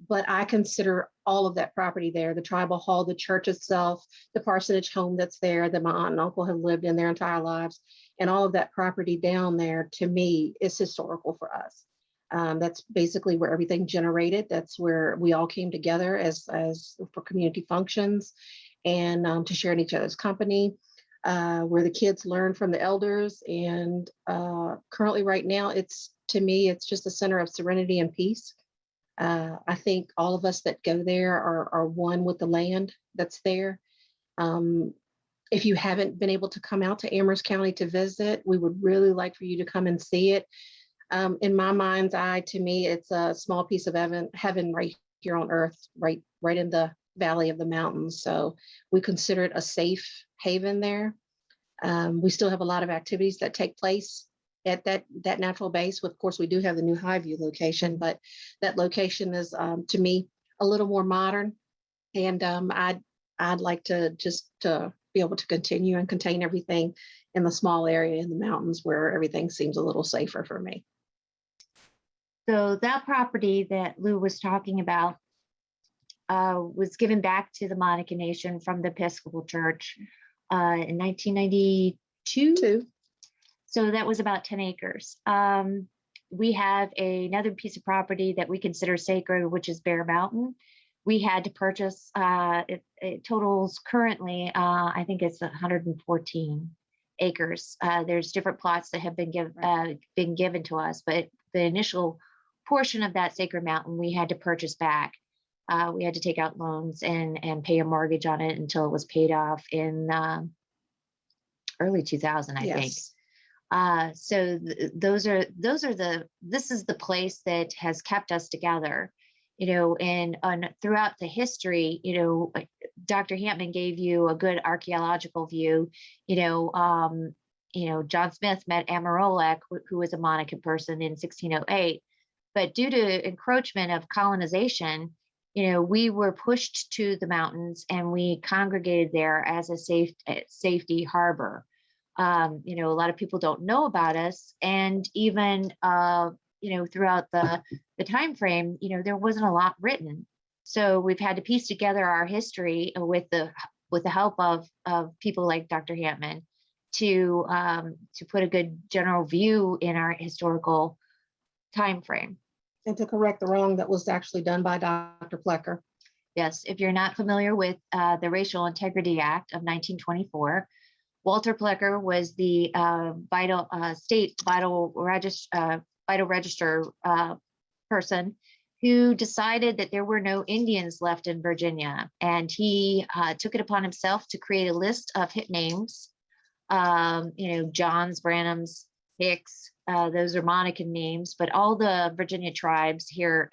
but I consider all of that property there, the tribal hall, the church itself, the parsonage home that's there that my aunt and uncle have lived in their entire lives, and all of that property down there, to me, is historical for us. That's basically where everything generated. That's where we all came together as for community functions and to share in each other's company, where the kids learn from the elders. And currently right now, to me, it's just a center of serenity and peace. I think all of us that go there are one with the land that's there. If you haven't been able to come out to Amherst County to visit, we would really like for you to come and see it. In my mind's eye, to me, it's a small piece of heaven right here on earth, right in the valley of the mountains. So we consider it a safe haven there. We still have a lot of activities that take place at that natural base. Of course, we do have the new Highview location, but that location is, to me, a little more modern. And I'd like to just be able to continue and contain everything in the small area in the mountains where everything seems a little safer for me. So that property that Lou was talking about was given back to the Monacan Nation from the Episcopal Church in 1992. So that was about 10 acres. We have another piece of property that we consider sacred, which is Bear Mountain. We had to purchase, it totals currently, I think it's 114 acres. There's different plots that have been given to us, but the initial portion of that sacred mountain we had to purchase back. We had to take out loans and pay a mortgage on it until it was paid off in early 2000, I think. So this is the place that has kept us together, and throughout the history, Dr. Hantman gave you a good archaeological view. John Smith met Amarolic, who was a Monacan person in 1608, but due to encroachment of colonization, we were pushed to the mountains and we congregated there as a safety harbor. A lot of people don't know about us, and even throughout the time frame, there wasn't a lot written. So we've had to piece together our history with the help of people like Dr. Hantman to put a good general view in our historical time frame. And to correct the wrong that was actually done by Dr. Plecker. Yes, if you're not familiar with the Racial Integrity Act of 1924, Walter Plecker was the state vital register person who decided that there were no Indians left in Virginia, and he took it upon himself to create a list of hit names. Johns, Branhams, Hicks, those are Monacan names, but all the Virginia tribes here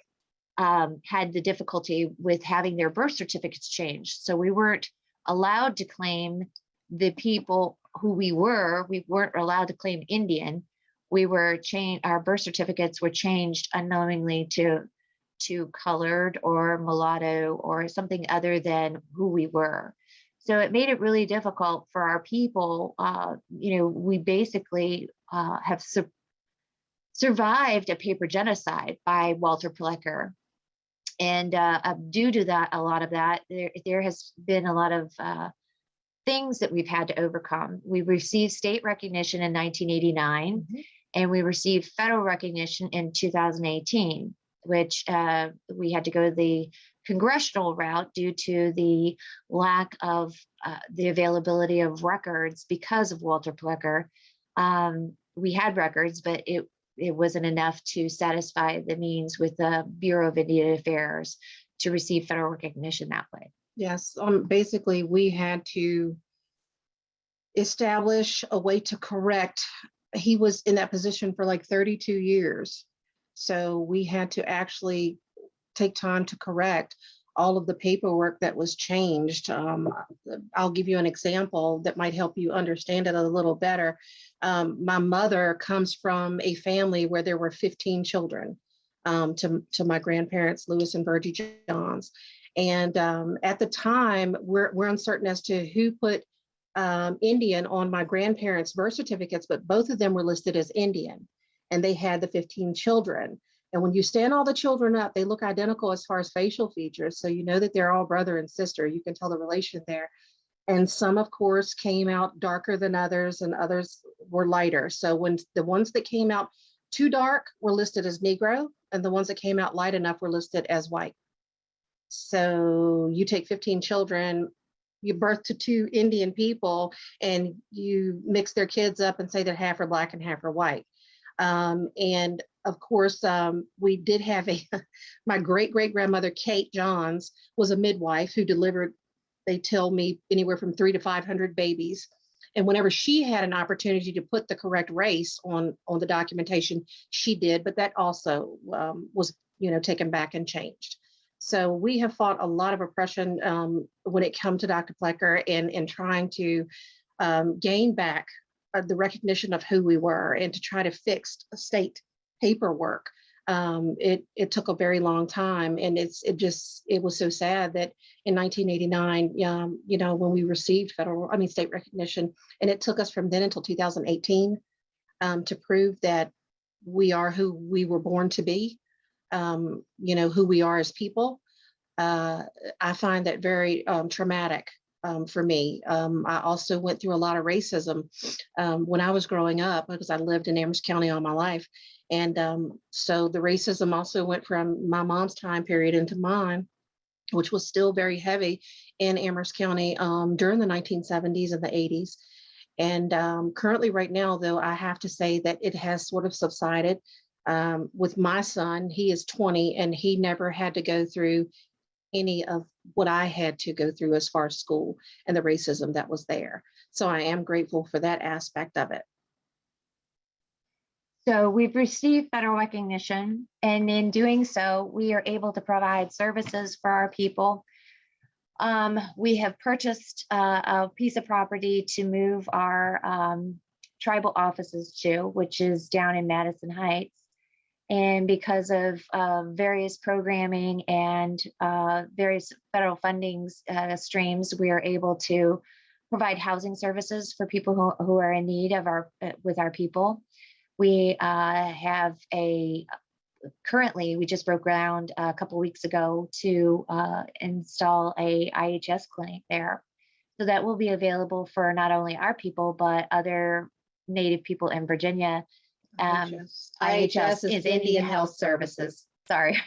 had the difficulty with having their birth certificates changed. So we weren't allowed to claim the people who we weren't allowed to claim Indian. Our birth certificates were changed unknowingly to colored or mulatto or something other than who we were. So it made it really difficult for our people. We basically have survived a paper genocide by Walter Plecker. And due to that, a lot of that, there has been a lot of things that we've had to overcome. We received state recognition in 1989, and we received federal recognition in 2018, which we had to go the congressional route due to the lack of the availability of records because of Walter Plecker. We had records, but it wasn't enough to satisfy the needs with the Bureau of Indian Affairs to receive federal recognition that way. Yes, basically we had to establish a way to correct. He was in that position for like 32 years. So we had to actually take time to correct all of the paperwork that was changed. I'll give you an example that might help you understand it a little better. My mother comes from a family where there were 15 children, to my grandparents, Lewis and Virgie Johns. And at the time, we're uncertain as to who put Indian on my grandparents' birth certificates, but both of them were listed as Indian, and they had the 15 children. And when you stand all the children up, they look identical as far as facial features. So you know that they're all brother and sister. You can tell the relation there. And some, of course, came out darker than others, and others were lighter. So when the ones that came out too dark were listed as Negro, and the ones that came out light enough were listed as white. So you take 15 children, you birth to 2 Indian people, and you mix their kids up and say that half are Black and half are white. And of course, we did have my great-great-grandmother, Kate Johns, was a midwife who delivered, they tell me, anywhere from 300 to 500 babies. And whenever she had an opportunity to put the correct race on the documentation, she did, but that also was, taken back and changed. So we have fought a lot of oppression when it comes to Dr. Plecker and trying to gain back the recognition of who we were and to try to fix state paperwork. It took a very long time, and it was so sad that in 1989, when we received state recognition, and it took us from then until 2018 to prove that we are who we were born to be, who we are as people. I find that very traumatic for me. I also went through a lot of racism when I was growing up, because I lived in Amherst County all my life. And so the racism also went from my mom's time period into mine, which was still very heavy in Amherst County during the 1970s and the 80s. And currently right now, though, I have to say that it has sort of subsided. With my son, he is 20, and he never had to go through any of what I had to go through as far as school and the racism that was there. So I am grateful for that aspect of it. So we've received federal recognition, and in doing so, we are able to provide services for our people. We have purchased a piece of property to move our tribal offices to, which is down in Madison Heights. And because of various programming and various federal funding streams, we are able to provide housing services for people who are in need of with our people. We have currently, we just broke ground a couple weeks ago to install a IHS clinic there. So that will be available for not only our people, but other Native people in Virginia. IHS is Indian Health Services. Sorry.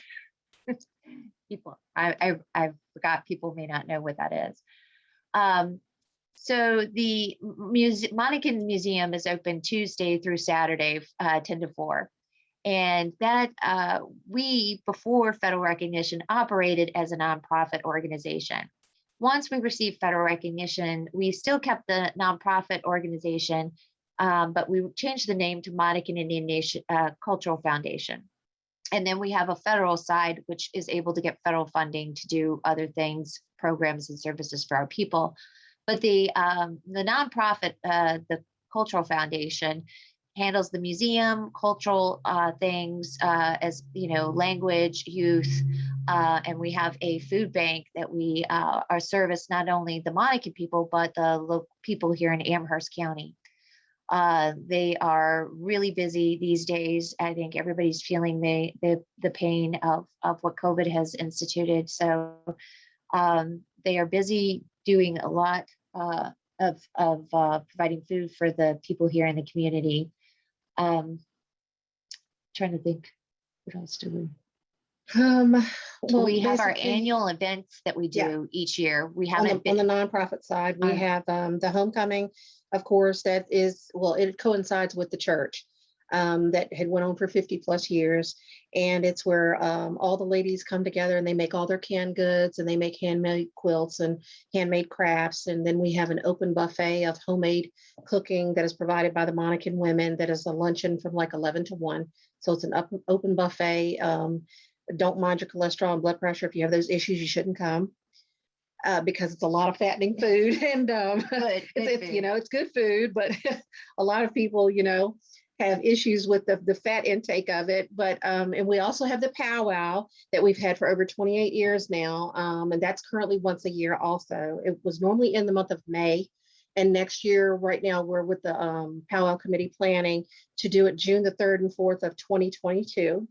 People, I forgot, people may not know what that is. So the Monacan Museum is open Tuesday through Saturday, 10 to 4. And that we, before federal recognition, operated as a nonprofit organization. Once we received federal recognition, we still kept the nonprofit organization, but we changed the name to Monacan Indian Nation Cultural Foundation. And then we have a federal side, which is able to get federal funding to do other things, programs and services for our people. But the nonprofit, the Cultural Foundation, handles the museum, cultural things, as language, youth, and we have a food bank that we are service not only the Monacan people, but the local people here in Amherst County. They are really busy these days. I think everybody's feeling the pain of what COVID has instituted. So they are busy doing a lot of providing food for the people here in the community. Trying to think, what else do we? Well, we have our annual events that we do each year. We haven't on the nonprofit side. We have the homecoming, of course. That is, well, it coincides with the church. that had went on for 50+ years. And it's where all the ladies come together and they make all their canned goods, and they make handmade quilts and handmade crafts. And then we have an open buffet of homemade cooking that is provided by the Monacan women. That is a luncheon from like 11 to 1. So it's an open buffet. Don't mind your cholesterol and blood pressure. If you have those issues, you shouldn't come. Because it's a lot of fattening food, and it's good food, but a lot of people, have issues with the fat intake of it. But and we also have the powwow that we've had for over 28 years now, and that's currently once a year. Also, it was normally in the month of May, and next year, right now, we're with the powwow committee planning to do it June the 3rd and 4th of 2022.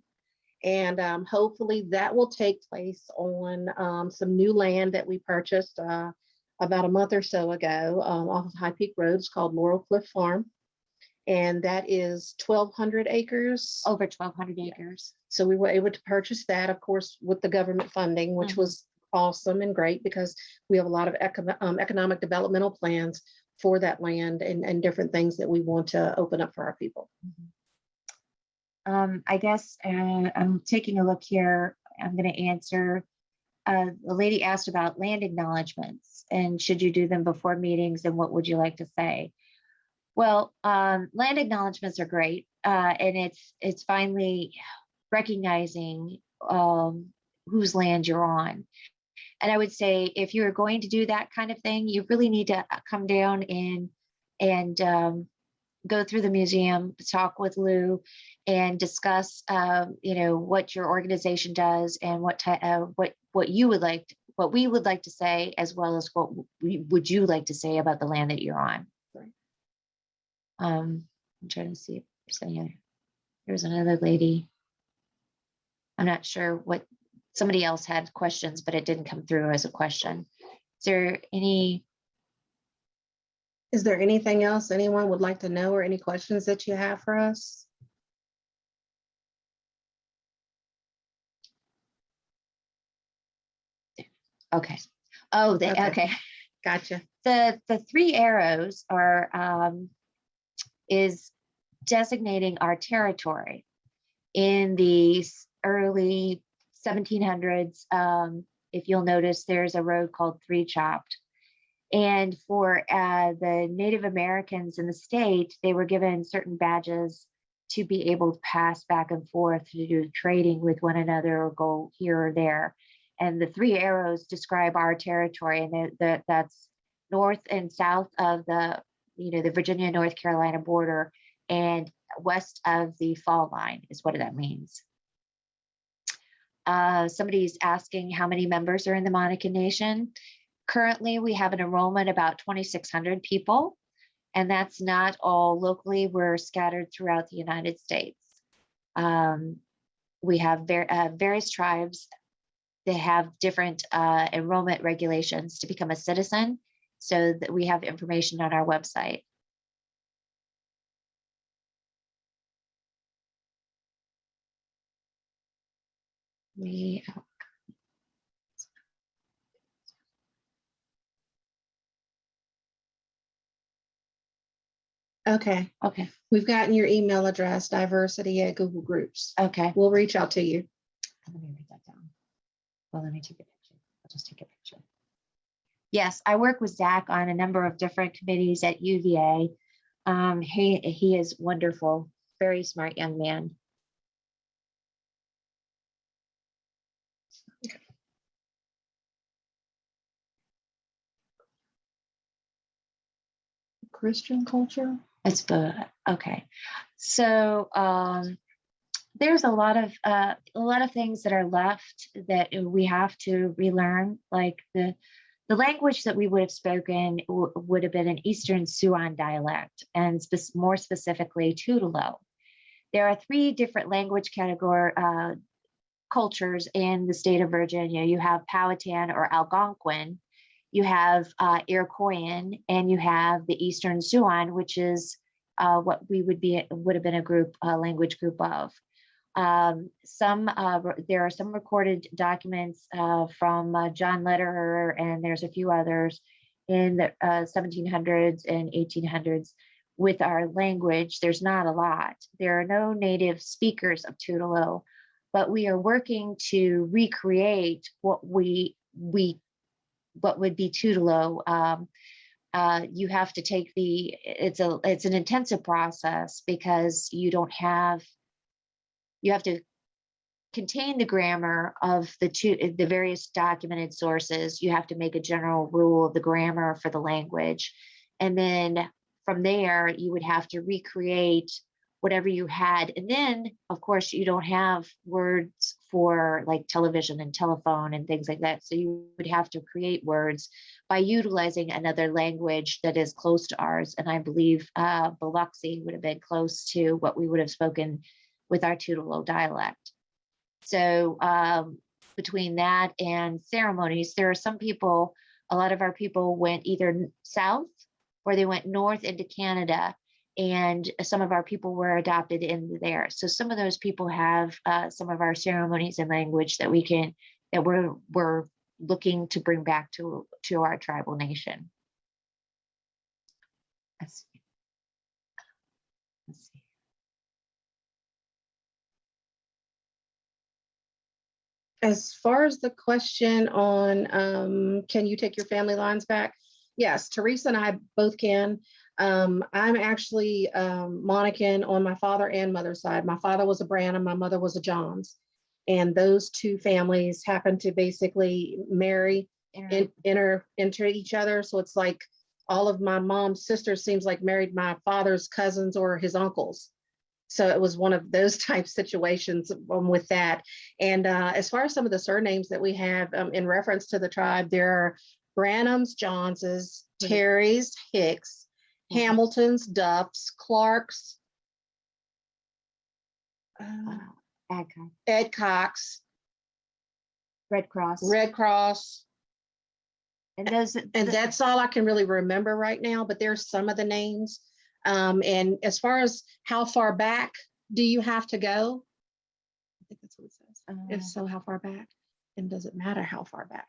And hopefully that will take place on some new land that we purchased about a month or so ago off of High Peak Road. It's called Laurel Cliff Farm. And that is 1,200 acres. Over 1,200 acres. So we were able to purchase that, of course, with the government funding, which was awesome and great, because we have a lot of economic developmental plans for that land and different things that we want to open up for our people. I guess I'm taking a look here. I'm going to answer. The lady asked about land acknowledgements, and should you do them before meetings, and what would you like to say? Well, land acknowledgements are great, and it's finally recognizing whose land you're on. And I would say, if you're going to do that kind of thing, you really need to come down and go through the museum, talk with Lou, and discuss, what your organization does, and what you would like, what we would like to say, as well as what would you like to say about the land that you're on. Right. I'm trying to see if there's any other. There's another lady. I'm not sure what, somebody else had questions, but it didn't come through as a question. Is there anything else anyone would like to know, or any questions that you have for us? Okay. Oh, Okay. Gotcha. The 3 arrows are is designating our territory in the early 1700s. If you'll notice, there's a road called Three Chopped. And for the Native Americans in the state, they were given certain badges to be able to pass back and forth to do trading with one another, or go here or there. And the 3 arrows describe our territory, and that's north and south of the Virginia, North Carolina border, and west of the fall line is what that means. Somebody's asking how many members are in the Monacan Nation. Currently, we have an enrollment about 2,600 people, and that's not all locally. We're scattered throughout the United States. We have various tribes. They have different enrollment regulations to become a citizen, so that we have information on our website. Okay. Okay. We've gotten your email address, diversity at Google Groups. Okay. We'll reach out to you. Let me write that down. Well, let me take a picture. I'll just take a picture. Yes, I work with Zach on a number of different committees at UVA. He is wonderful, very smart young man. Christian culture? It's good. Okay. So there's a lot of things that are left that we have to relearn, like the language that we would have spoken would have been an Eastern Siouan dialect, and more specifically Tutelo. There are 3 different language cultures in the state of Virginia. You have Powhatan or Algonquin, you have Iroquoian, and you have the Eastern Siouan, which is what we would have been a language group of. There are some recorded documents from John Lederer, and there's a few others in the 1700s and 1800s, with our language. There's not a lot. There are no native speakers of Tutelo, but we are working to recreate what would be Tutelo. You have to take it's an intensive process, because you have to contain the grammar of the various documented sources. You have to make a general rule of the grammar for the language. And then from there, you would have to recreate whatever you had. And then, of course, you don't have words for like television and telephone and things like that. So you would have to create words by utilizing another language that is close to ours. And I believe Biloxi would have been close to what we would have spoken with our Tutelo dialect. So between that and ceremonies, there are some people, a lot of our people went either south or they went north into Canada, and some of our people were adopted into there. So some of those people have some of our ceremonies and language that we're looking to bring back to our tribal nation. Let's see. As far as the question on, can you take your family lines back? Yes, Teresa and I both can. I'm actually Monacan on my father and mother's side. My father was a Branham, my mother was a Johns. And those two families happened to basically marry and enter each other. So it's like all of my mom's sisters seems like married my father's cousins or his uncles. So it was one of those type situations with that. And as far as some of the surnames that we have in reference to the tribe, there are Branhams, Johnses, Terrys, Hicks, Hamiltons, Duffs, Clarks, Adcocks, Red Cross. And that's all I can really remember right now, but there's some of the names. And as far as how far back do you have to go? I think that's what it says. If so, how far back? And does it matter how far back?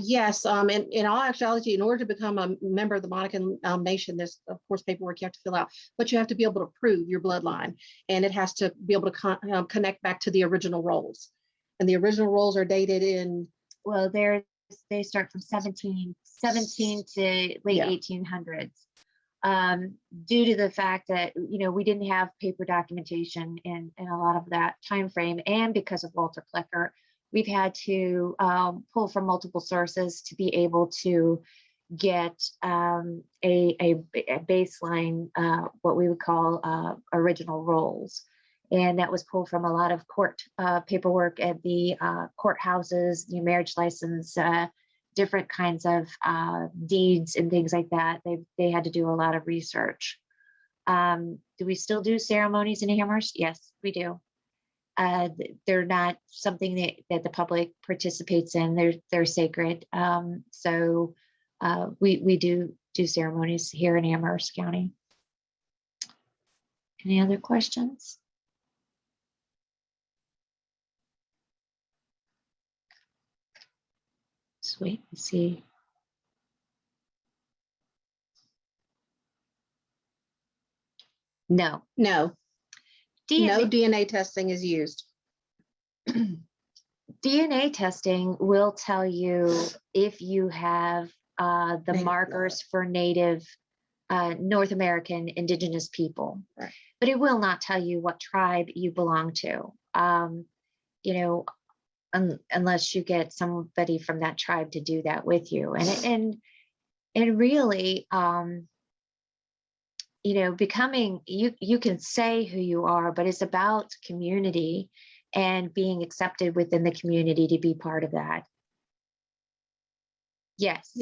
Yes, in all actuality, in order to become a member of the Monacan Nation, there's of course paperwork you have to fill out, but you have to be able to prove your bloodline, and it has to be able to connect back to the original rolls. And the original rolls are dated in, well, they start from 17 to late 1800s. Due to the fact that, we didn't have paper documentation in a lot of that time frame, and because of Walter Plecker, we've had to pull from multiple sources to be able to get a baseline, what we would call original rolls. And that was pulled from a lot of court paperwork at the courthouses, the marriage license, different kinds of deeds and things like that. They had to do a lot of research. Do we still do ceremonies in Amherst? Yes, we do. They're not something that the public participates in. They're sacred. So we do ceremonies here in Amherst County. Any other questions? Sweet. Let's see. No. No DNA testing is used. DNA testing will tell you if you have the Native markers for Native North American indigenous people, right. But it will not tell you what tribe you belong to. Unless you get somebody from that tribe to do that with you. And really, becoming, you can say who you are, but it's about community and being accepted within the community to be part of that. Yes.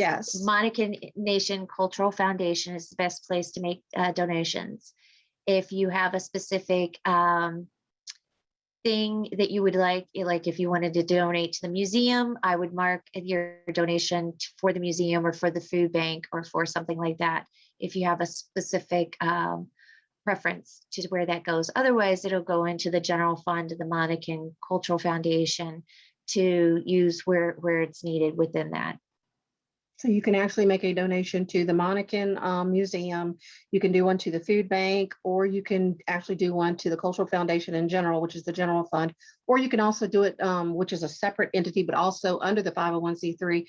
Monacan Nation Cultural Foundation is the best place to make donations. If you have a specific thing that you would like if you wanted to donate to the museum, I would mark your donation for the museum or for the food bank or for something like that, if you have a specific preference to where that goes. Otherwise, it'll go into the general fund of the Monacan Cultural Foundation to use where it's needed within that. So you can actually make a donation to the Monacan Museum. You can do one to the food bank, or you can actually do one to the Cultural Foundation in general, which is the general fund, or you can also do it, which is a separate entity, but also under the 501c3,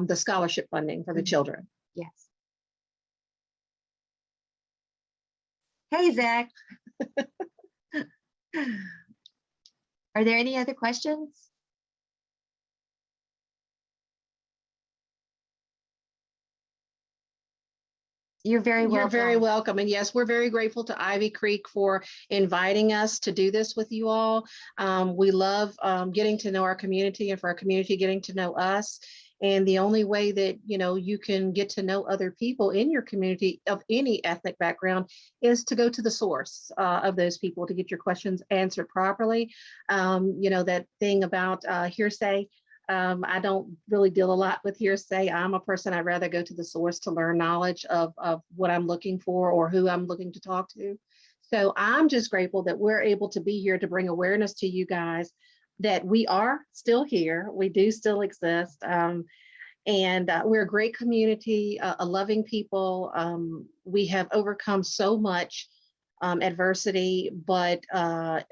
the scholarship funding for the children. Yes. Hey, Zach. Are there any other questions? You're very welcome. You're very welcome. And yes, we're very grateful to Ivy Creek for inviting us to do this with you all. We love getting to know our community, and for our community getting to know us. And the only way that, you know, you can get to know other people in your community of any ethnic background is to go to the source of those people to get your questions answered properly. You know, that thing about hearsay. I don't really deal a lot with hearsay. I'm a person, I'd rather go to the source to learn knowledge of what I'm looking for or who I'm looking to talk to. So I'm just grateful that we're able to be here to bring awareness to you guys that we are still here. We do still exist. And we're a great community, a loving people. We have overcome so much adversity, but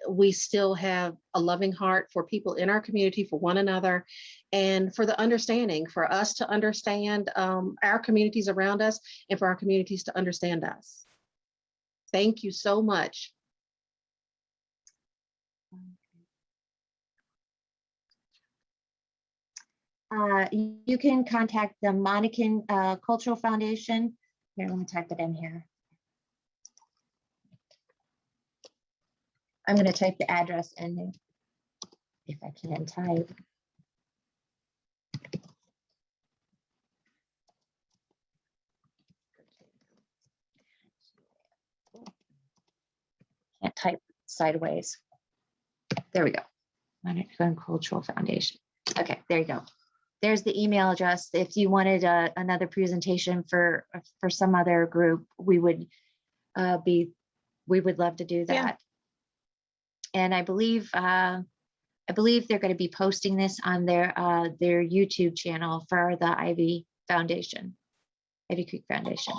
we still have a loving heart for people in our community, for one another, and for the understanding, for us to understand our communities around us, and for our communities to understand us. Thank you so much. You can contact the Monacan Cultural Foundation. Here, let me type it in here. I'm going to type the address in if I can type. Can't type sideways. There we go. Monacan Cultural Foundation. Okay, there you go. There's the email address. If you wanted another presentation for some other group, we would love to do that. Yeah. And I believe they're going to be posting this on their YouTube channel for the Ivy Foundation, Ivy Creek Foundation.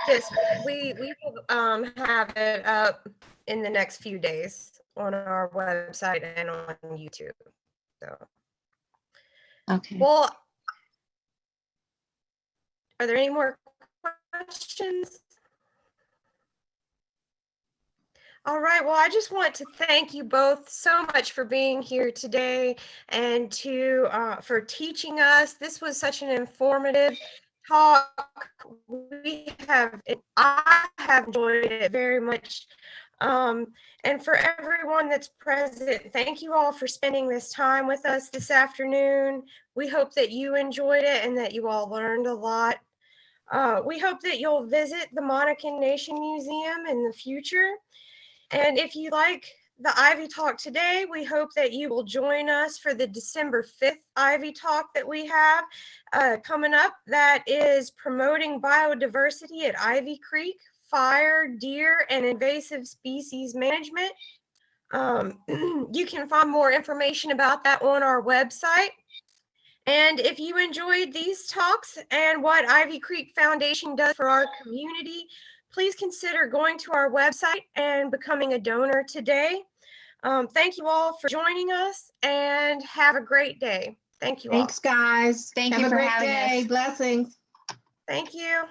Yes, we will have it up in the next few days on our website and on YouTube. So, okay. Well, are there any more questions? All right, well, I just want to thank you both so much for being here today and for teaching us. This was such an informative talk. I have enjoyed it very much. And for everyone that's present, thank you all for spending this time with us this afternoon. We hope that you enjoyed it and that you all learned a lot. We hope that you'll visit the Monacan Nation Museum in the future. And if you like the Ivy Talk today, we hope that you will join us for the December 5th Ivy Talk that we have coming up. That is promoting biodiversity at Ivy Creek, fire, deer, and invasive species management. You can find more information about that on our website. And if you enjoyed these talks and what Ivy Creek Foundation does for our community, please consider going to our website and becoming a donor today. Thank you all for joining us and have a great day. Thank you all. Thanks, guys. Thank you for having us. Have a great day. Blessings. Thank you.